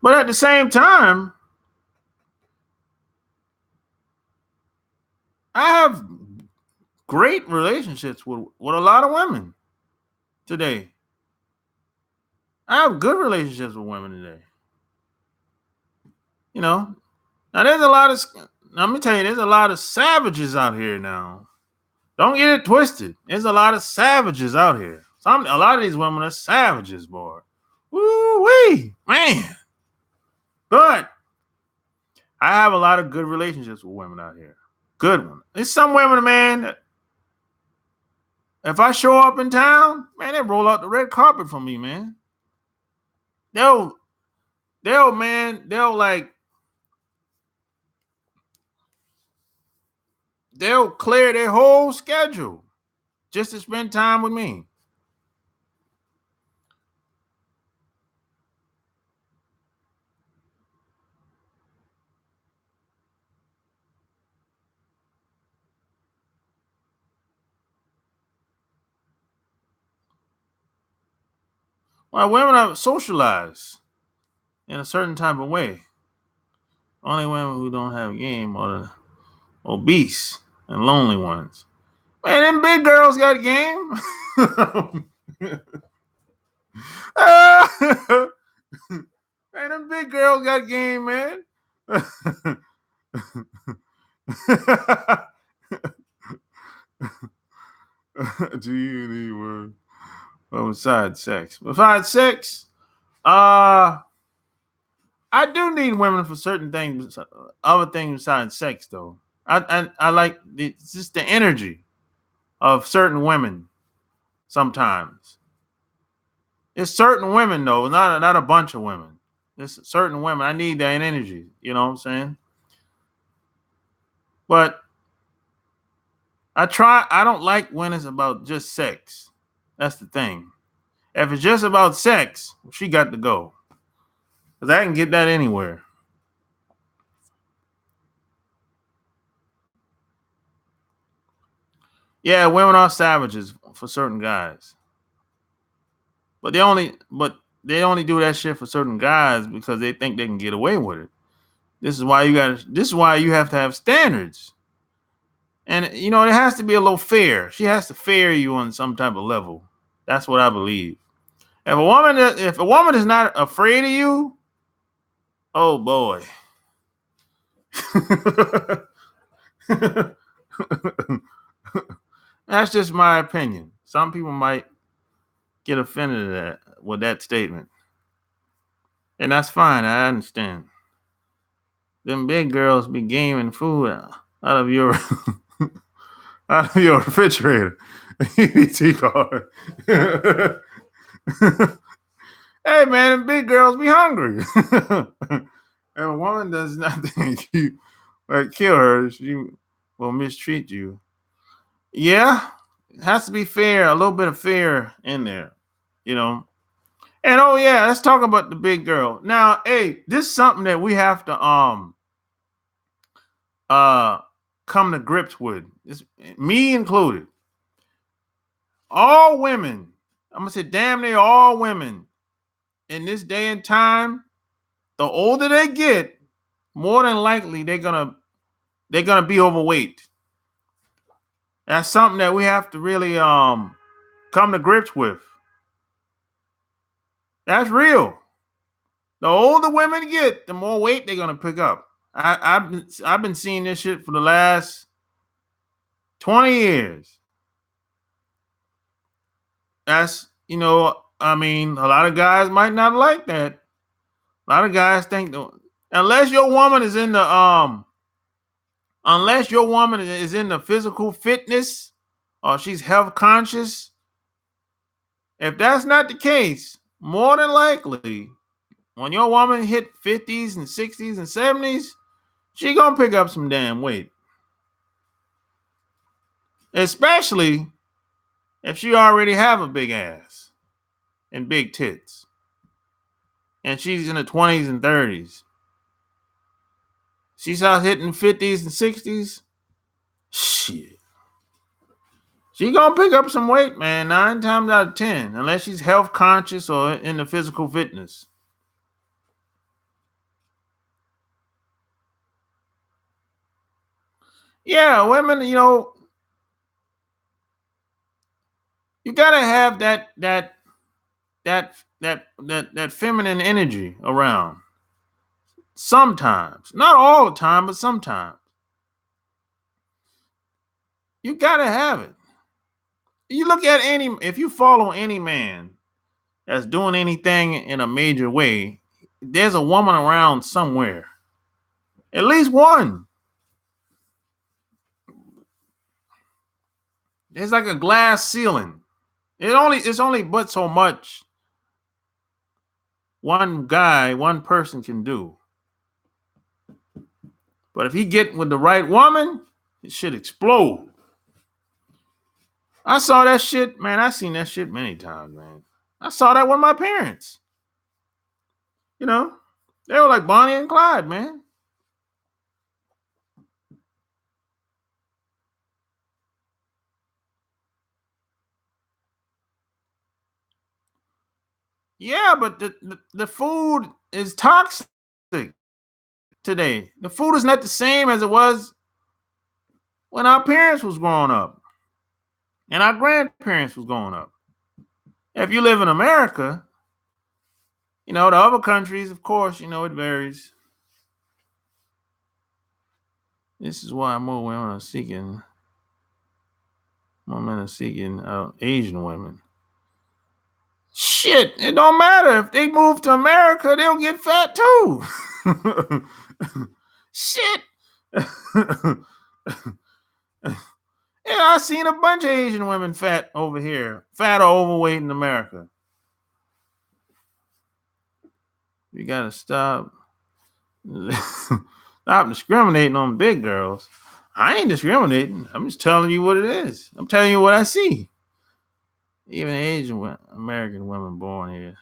But at the same time, I have great relationships with a lot of women today. I have good relationships with women today. You know, now let me tell you, there's a lot of savages out here now. Don't get it twisted. There's a lot of savages out here. A lot of these women are savages, boy. Woo wee, man. But I have a lot of good relationships with women out here. Good one. There's some women, man, that if I show up in town, man, they roll out the red carpet for me, man. They'll they'll clear their whole schedule just to spend time with me. Well, women are socialized in a certain type of way. Only women who don't have game are the obese and lonely ones. Man, them big girls got game. Man, them big girls got game, man. Do you need word? Besides sex. Besides sex, uh, I do need women for certain things, other things besides sex, though. I like it's just the energy of certain women sometimes. It's certain women though, not a bunch of women. It's certain women. I need that energy. You know what I'm saying? But I don't like when it's about just sex. That's the thing. If it's just about sex, she got to go. Because I can get that anywhere. Yeah, women are savages for certain guys. But they only do that shit for certain guys because they think they can get away with it. This is why you have to have standards. And it has to be a little fair. She has to fair you on some type of level. That's what I believe. If a woman is not afraid of you, oh boy. That's just my opinion. Some people might get offended at that with that statement. And that's fine. I understand. Them big girls be gaming food out of your out of your refrigerator. EBT card. Hey man, them big girls be hungry. And a woman does not think you like kill her, she will mistreat you. Yeah, it has to be fair, a little bit of fair in there, you know. And oh yeah, let's talk about the big girl. Now, hey, this is something that we have to uh come to grips with. It's, me included. All women, I'm gonna say damn near all women in this day and time, the older they get, more than likely they're gonna be overweight. That's something that we have to really come to grips with. That's real. The older women get, the more weight they're gonna pick up. I've been seeing this shit for the last 20 years. That's I mean, a lot of guys might not like that. A lot of guys think unless your woman is in the physical fitness or she's health conscious, if that's not the case, more than likely, when your woman hit 50s and 60s and 70s, she gonna pick up some damn weight. Especially if she already have a big ass and big tits. And she's in the 20s and 30s. She starts hitting 50s and 60s. Shit. She gonna pick up some weight, man, 9 times out of 10, unless she's health conscious or into physical fitness. Yeah, women, you gotta have that feminine energy around. Sometimes, not all the time, but sometimes you gotta have it. You look at if you follow any man that's doing anything in a major way, there's a woman around somewhere. At least one. There's like a glass ceiling. It's only but so much one person can do. But if he get with the right woman, it should explode. I saw that shit, man. I seen that shit many times, man. I saw that with my parents. You know, they were like Bonnie and Clyde, man. Yeah, but the food is toxic today. The food is not the same as it was when our parents was growing up and our grandparents was growing up. If you live in America, the other countries, of course, it varies. This is why more women are seeking, more men are seeking Asian women. Shit, it don't matter. If they move to America, they'll get fat too. Shit. Yeah, I seen a bunch of Asian women fat over here, fat or overweight in America. You gotta stop. Stop discriminating on big girls. I ain't discriminating. I'm just telling you what it is. I'm telling you what I see. Even Asian American women born here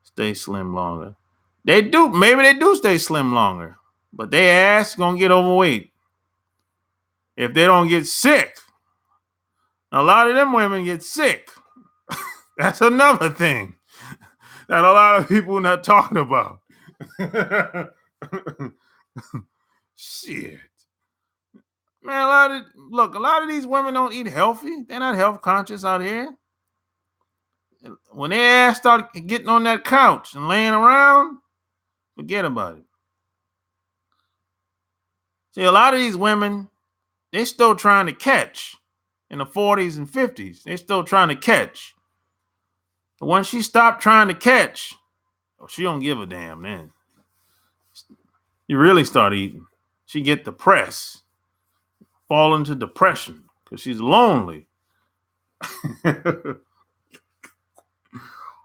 stay slim longer. They do. Maybe they do stay slim longer, but their ass gonna get overweight if they don't get sick. A lot of them women get sick. That's another thing that a lot of people are not talking about. Shit. Man, a lot of these women don't eat healthy. They're not health conscious out here. When their ass start getting on that couch and laying around, forget about it. See, a lot of these women, they still trying to catch in the 40s and 50s. They still trying to catch. But when she stopped trying to catch, she don't give a damn then. You really start eating. She get depressed, fall into depression because she's lonely.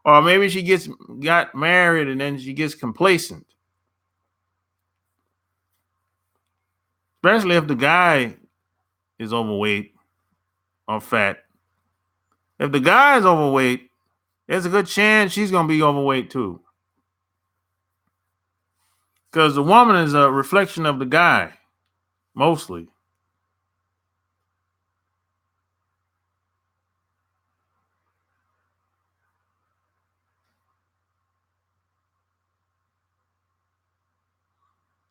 Or maybe she got married and then she gets complacent. Especially if the guy is overweight or fat. If the guy is overweight, there's a good chance she's going to be overweight too. Because the woman is a reflection of the guy, mostly.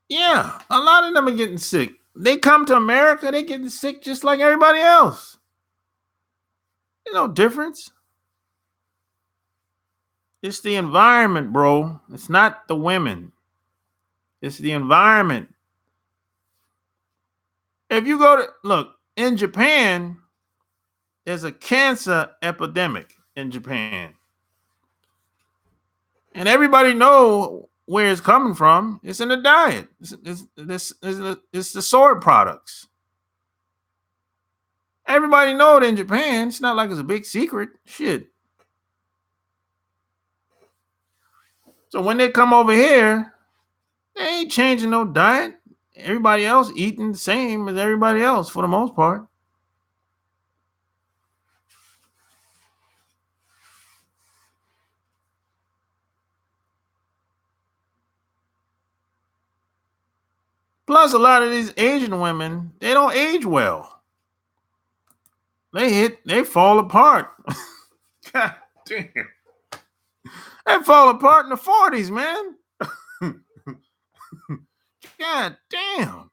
Yeah, a lot of them are getting sick. They come to America, they're getting sick just like everybody else. There's no difference. It's the environment, bro. It's not the women. It's the environment. If you look, in Japan, there's a cancer epidemic in Japan. And everybody know where it's coming from. It's in the diet. It's the soy products. Everybody know it in Japan. It's not like it's a big secret. Shit. So when they come over here, they ain't changing no diet. Everybody else eating the same as everybody else for the most part. Plus, a lot of these Asian women, they don't age well. They fall apart. God damn. They fall apart in the 40s, man. God damn.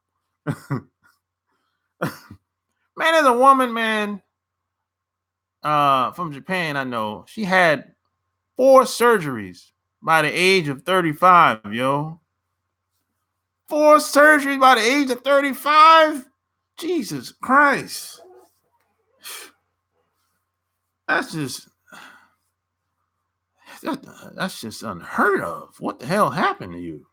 Man, there's a woman, man, from Japan, I know. She had 4 surgeries by the age of 35, yo. 4 surgeries by the age of 35? Jesus Christ. That's just unheard of. What the hell happened to you?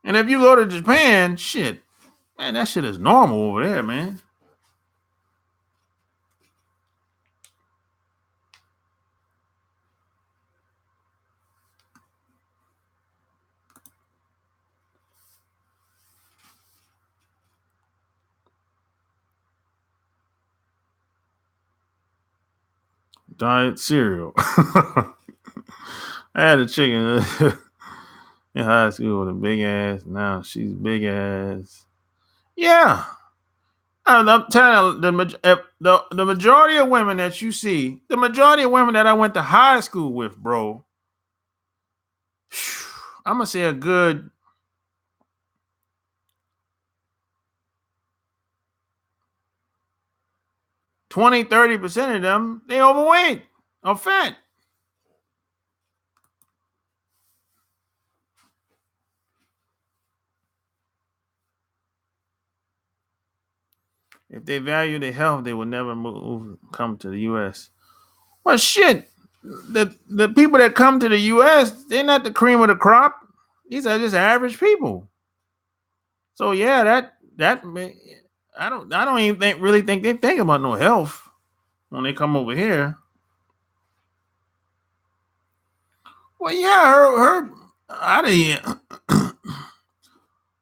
And if you go to Japan, shit, man, that shit is normal over there, man. Diet cereal. I had a chicken in high school with a big ass. Now she's big ass. Yeah. I'm telling you, the majority of women that you see, the majority of women that I went to high school with, bro, I'm gonna say a good 20-30% of them, they overweight or fat. If they value their health, they would never come to the U.S. Well, shit, the people that come to the U.S., they're not the cream of the crop. These are just average people. So yeah, I don't even really think they think about no health when they come over here. Well, yeah, her I didn't.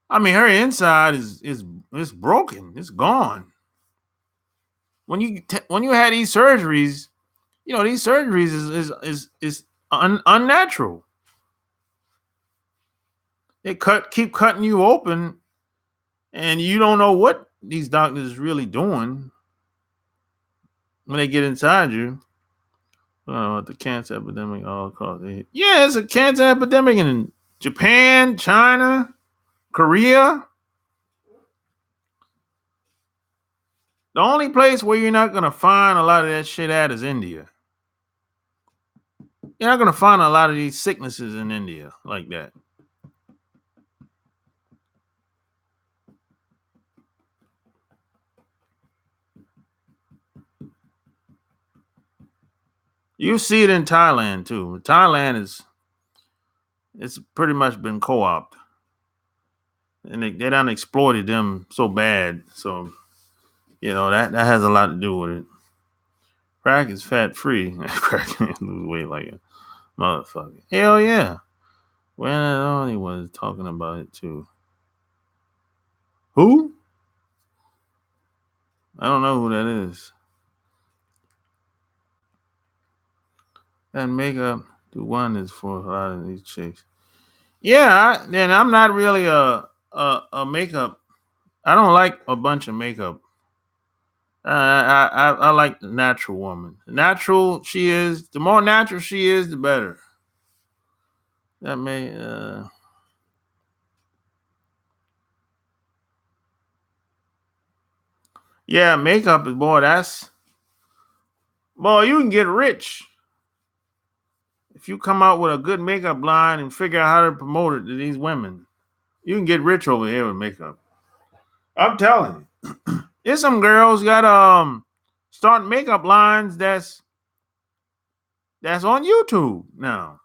I mean, her inside is broken. It's gone. When you had these surgeries, these surgeries is unnatural. They keep cutting you open, and you don't know what these doctors is really doing when they get inside you. The cancer epidemic all across. Yeah, it's a cancer epidemic in Japan, China, Korea. The only place where you're not gonna find a lot of that shit at is India. You're not gonna find a lot of these sicknesses in India like that. You see it in Thailand too. Thailand it's pretty much been co-opted, and they done exploited them so bad. So that has a lot to do with it. Crack is fat free. Crack can lose weight like a motherfucker. Hell yeah. When only was talking about it too. Who? I don't know who that is. That makeup, the one is for a lot of these chicks. Yeah, then I'm not really a makeup. I don't like a bunch of makeup. I like the natural woman. The natural she is, the more natural she is, the better. That may yeah, makeup is boy, you can get rich if you come out with a good makeup line and figure out how to promote it to these women. You can get rich over here with makeup. I'm telling you. There's some girls got starting makeup lines that's on YouTube now.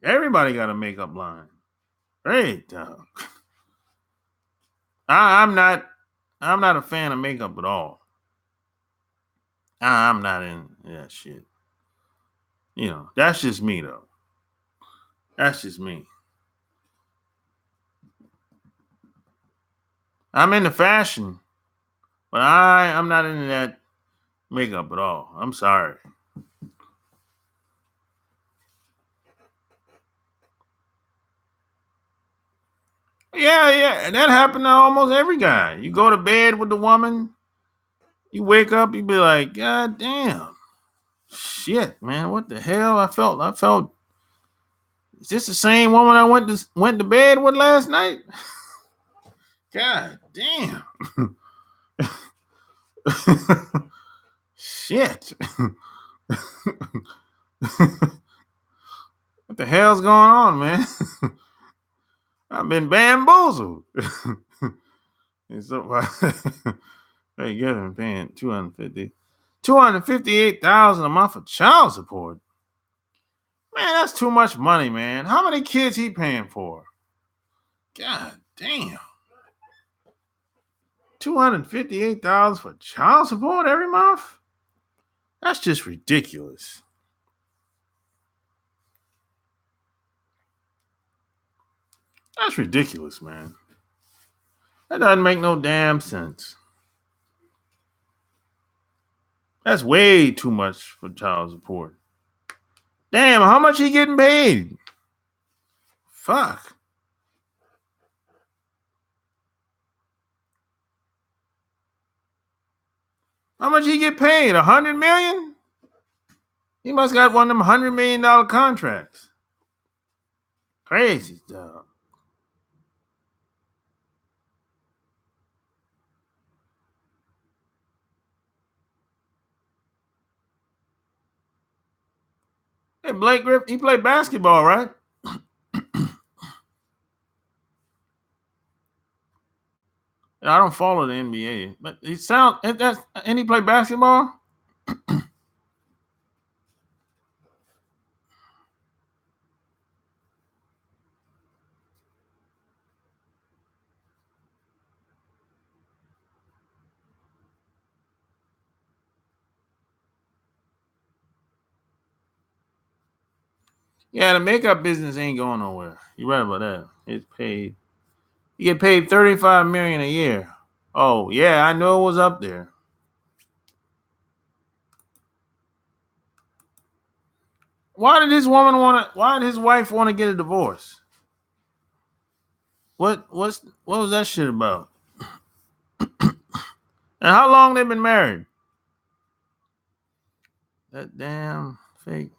Everybody got a makeup line. Great. I'm not a fan of makeup at all. I'm not in that shit. That's just me though. That's just me. I'm into fashion, but I'm not into that makeup at all. I'm sorry. Yeah, and that happened to almost every guy. You go to bed with the woman, you wake up, you be like, God damn, shit, man, what the hell? I felt. Is this the same woman I went to bed with last night? God damn. Shit. What the hell's going on, man? I've been bamboozled. And so they get him paying 258,000 a month for child support. Man, that's too much money, man. How many kids he paying for? God damn. 258,000 for child support every month? That's just ridiculous. That's ridiculous, man. That doesn't make no damn sense. That's way too much for child support. Damn, how much he getting paid? Fuck. How much he get paid? $100 million? He must got one of them $100 million contracts. Crazy stuff. Hey, Blake Griffin, he played basketball, right? I don't follow the NBA, but he and he played basketball. Yeah, the makeup business ain't going nowhere. You right about that. It's paid. You get paid $35 million a year. Oh yeah, I know it was up there. Why did his woman want to? Why did his wife want to get a divorce? What was that shit about? And how long they been married? That damn fake.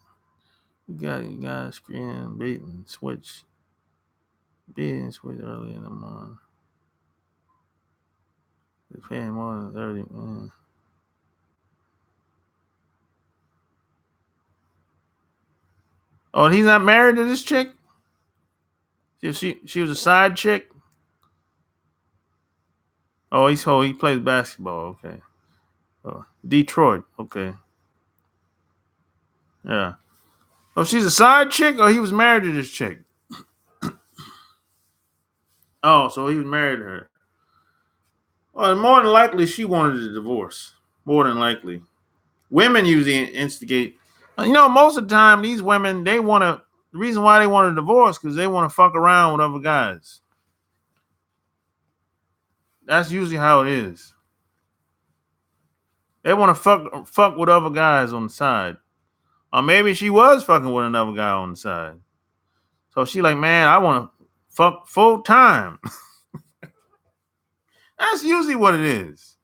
You got a screen beat and switch. Beat and switch early in the morning. They're paying more than 30 million. Oh, he's not married to this chick? She was a side chick? Oh, he plays basketball. Okay. Oh, Detroit. Okay. Yeah. Oh, she's a side chick, or he was married to this chick? Oh, so he was married to her. Well, more than likely, she wanted a divorce. More than likely. Women usually instigate. Most of the time, these women, they want to, the reason why they want a divorce, because they want to fuck around with other guys. That's usually how it is. They want to fuck with other guys on the side. Or maybe she was fucking with another guy on the side. So she like, man, I want to fuck full time. That's usually what it is.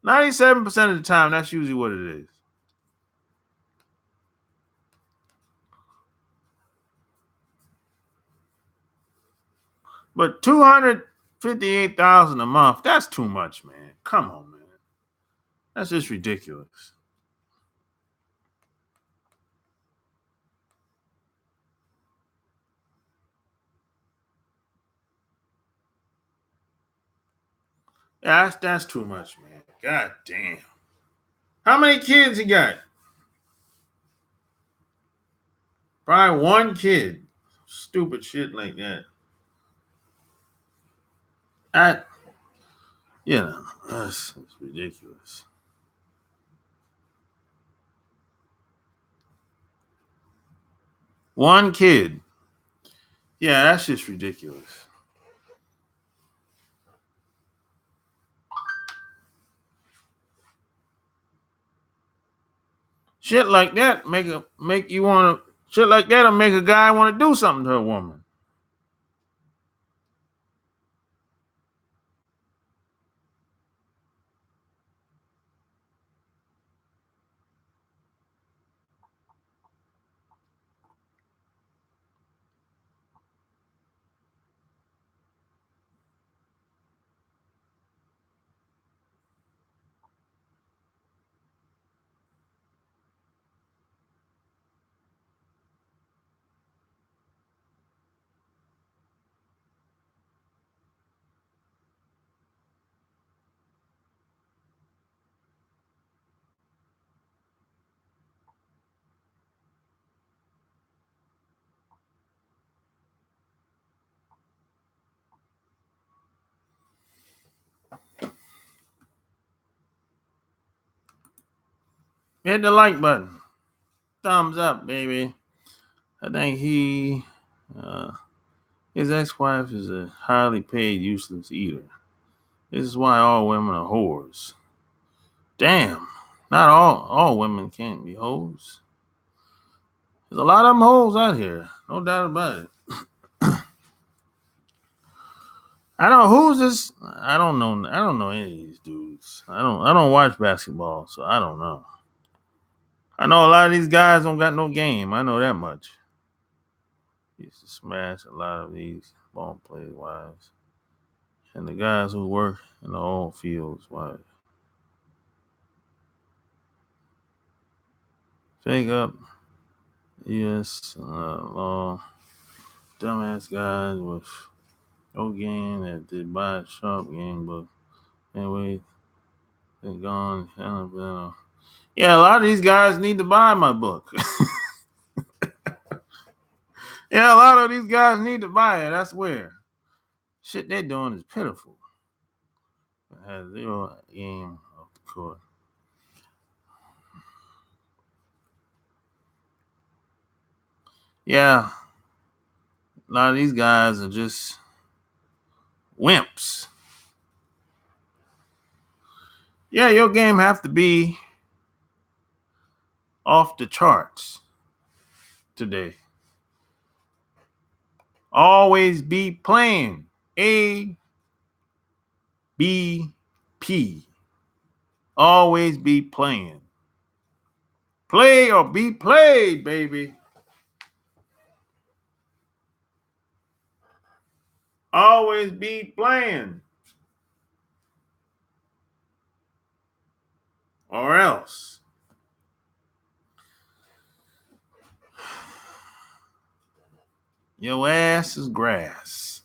97% of the time, that's usually what it is. But 258,000 a month, that's too much, man. Come on, man. That's just ridiculous. Yeah, that's too much, man. God damn. How many kids he got? Probably one kid. Stupid shit like that. That's ridiculous. One kid. Yeah, that's just ridiculous. Shit like that make you want to. Shit like that'll make a guy want to do something to a woman. Hit the like button. Thumbs up, baby. I think his ex-wife is a highly paid, useless eater. This is why all women are whores. Damn. Not all women can't be hoes. There's a lot of them hoes out here. No doubt about it. I don't who's this. I don't know. I don't know any of these dudes. I don't watch basketball, so I don't know. I know a lot of these guys don't got no game. I know that much. Used to smash a lot of these ball players' wives. And the guys who work in the oil fields, wives. Fake up. Yes, law. Dumbass guys with no game that did buy a sharp game book. Anyway, they're gone. Yeah, a lot of these guys need to buy my book. Yeah, a lot of these guys need to buy it. That's where shit they're doing is pitiful. It has zero game off the court. Yeah, a lot of these guys are just wimps. Yeah, your game have to be off the charts today. Always be playing. A B P. Always be playing. Play or be played, baby. Always be playing. Or else. Your ass is grass.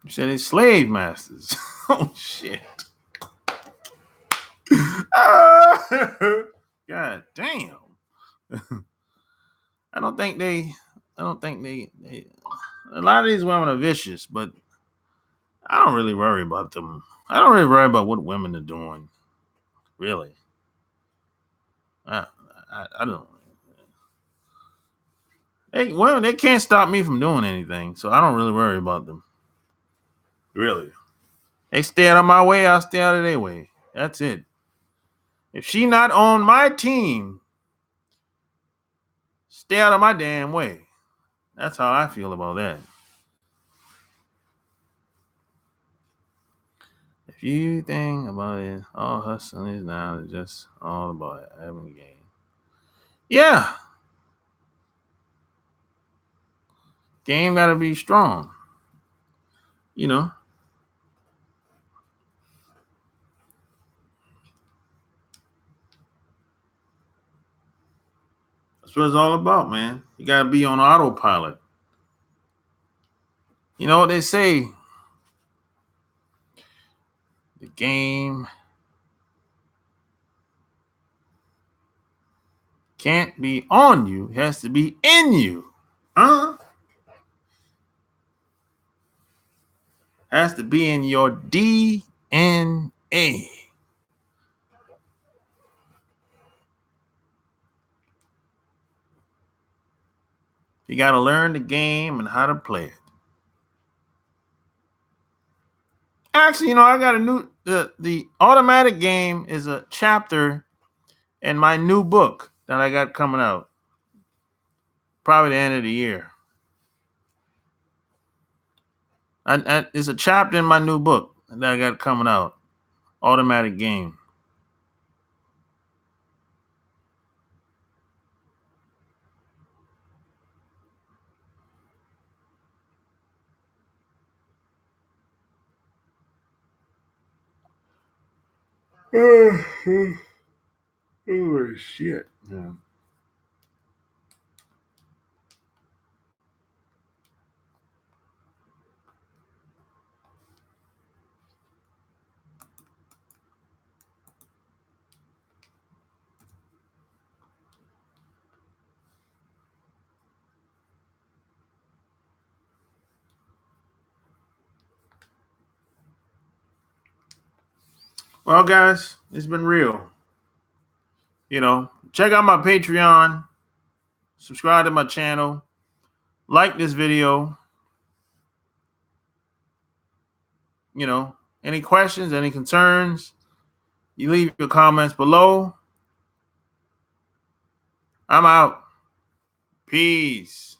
You said it's slave masters. Oh shit. God damn. I don't think they a lot of these women are vicious, but I don't really worry about them. I don't really worry about what women are doing. Really. I I don't. They can't stop me from doing anything, so I don't really worry about them. Really. They stay out of my way, I'll stay out of their way. That's it. If she not on my team, stay out of my damn way. That's how I feel about that. If you think about it, all hustling is now is just all about having a game. Yeah. Game gotta be strong. You know. That's what it's all about, man. You gotta be on autopilot. You know what they say? The game can't be on you, it has to be in you. Huh? Has to be in your DNA. You got to learn the game and how to play it. Actually, I got a new the automatic game is a chapter in my new book that I got coming out. Probably the end of the year. It's a chapter in my new book that I got coming out. Automatic game. Oh shit. Yeah. Well, guys, it's been real. Check out my Patreon, subscribe to my channel, like this video. Any questions, any concerns, you leave your comments below. I'm out. Peace.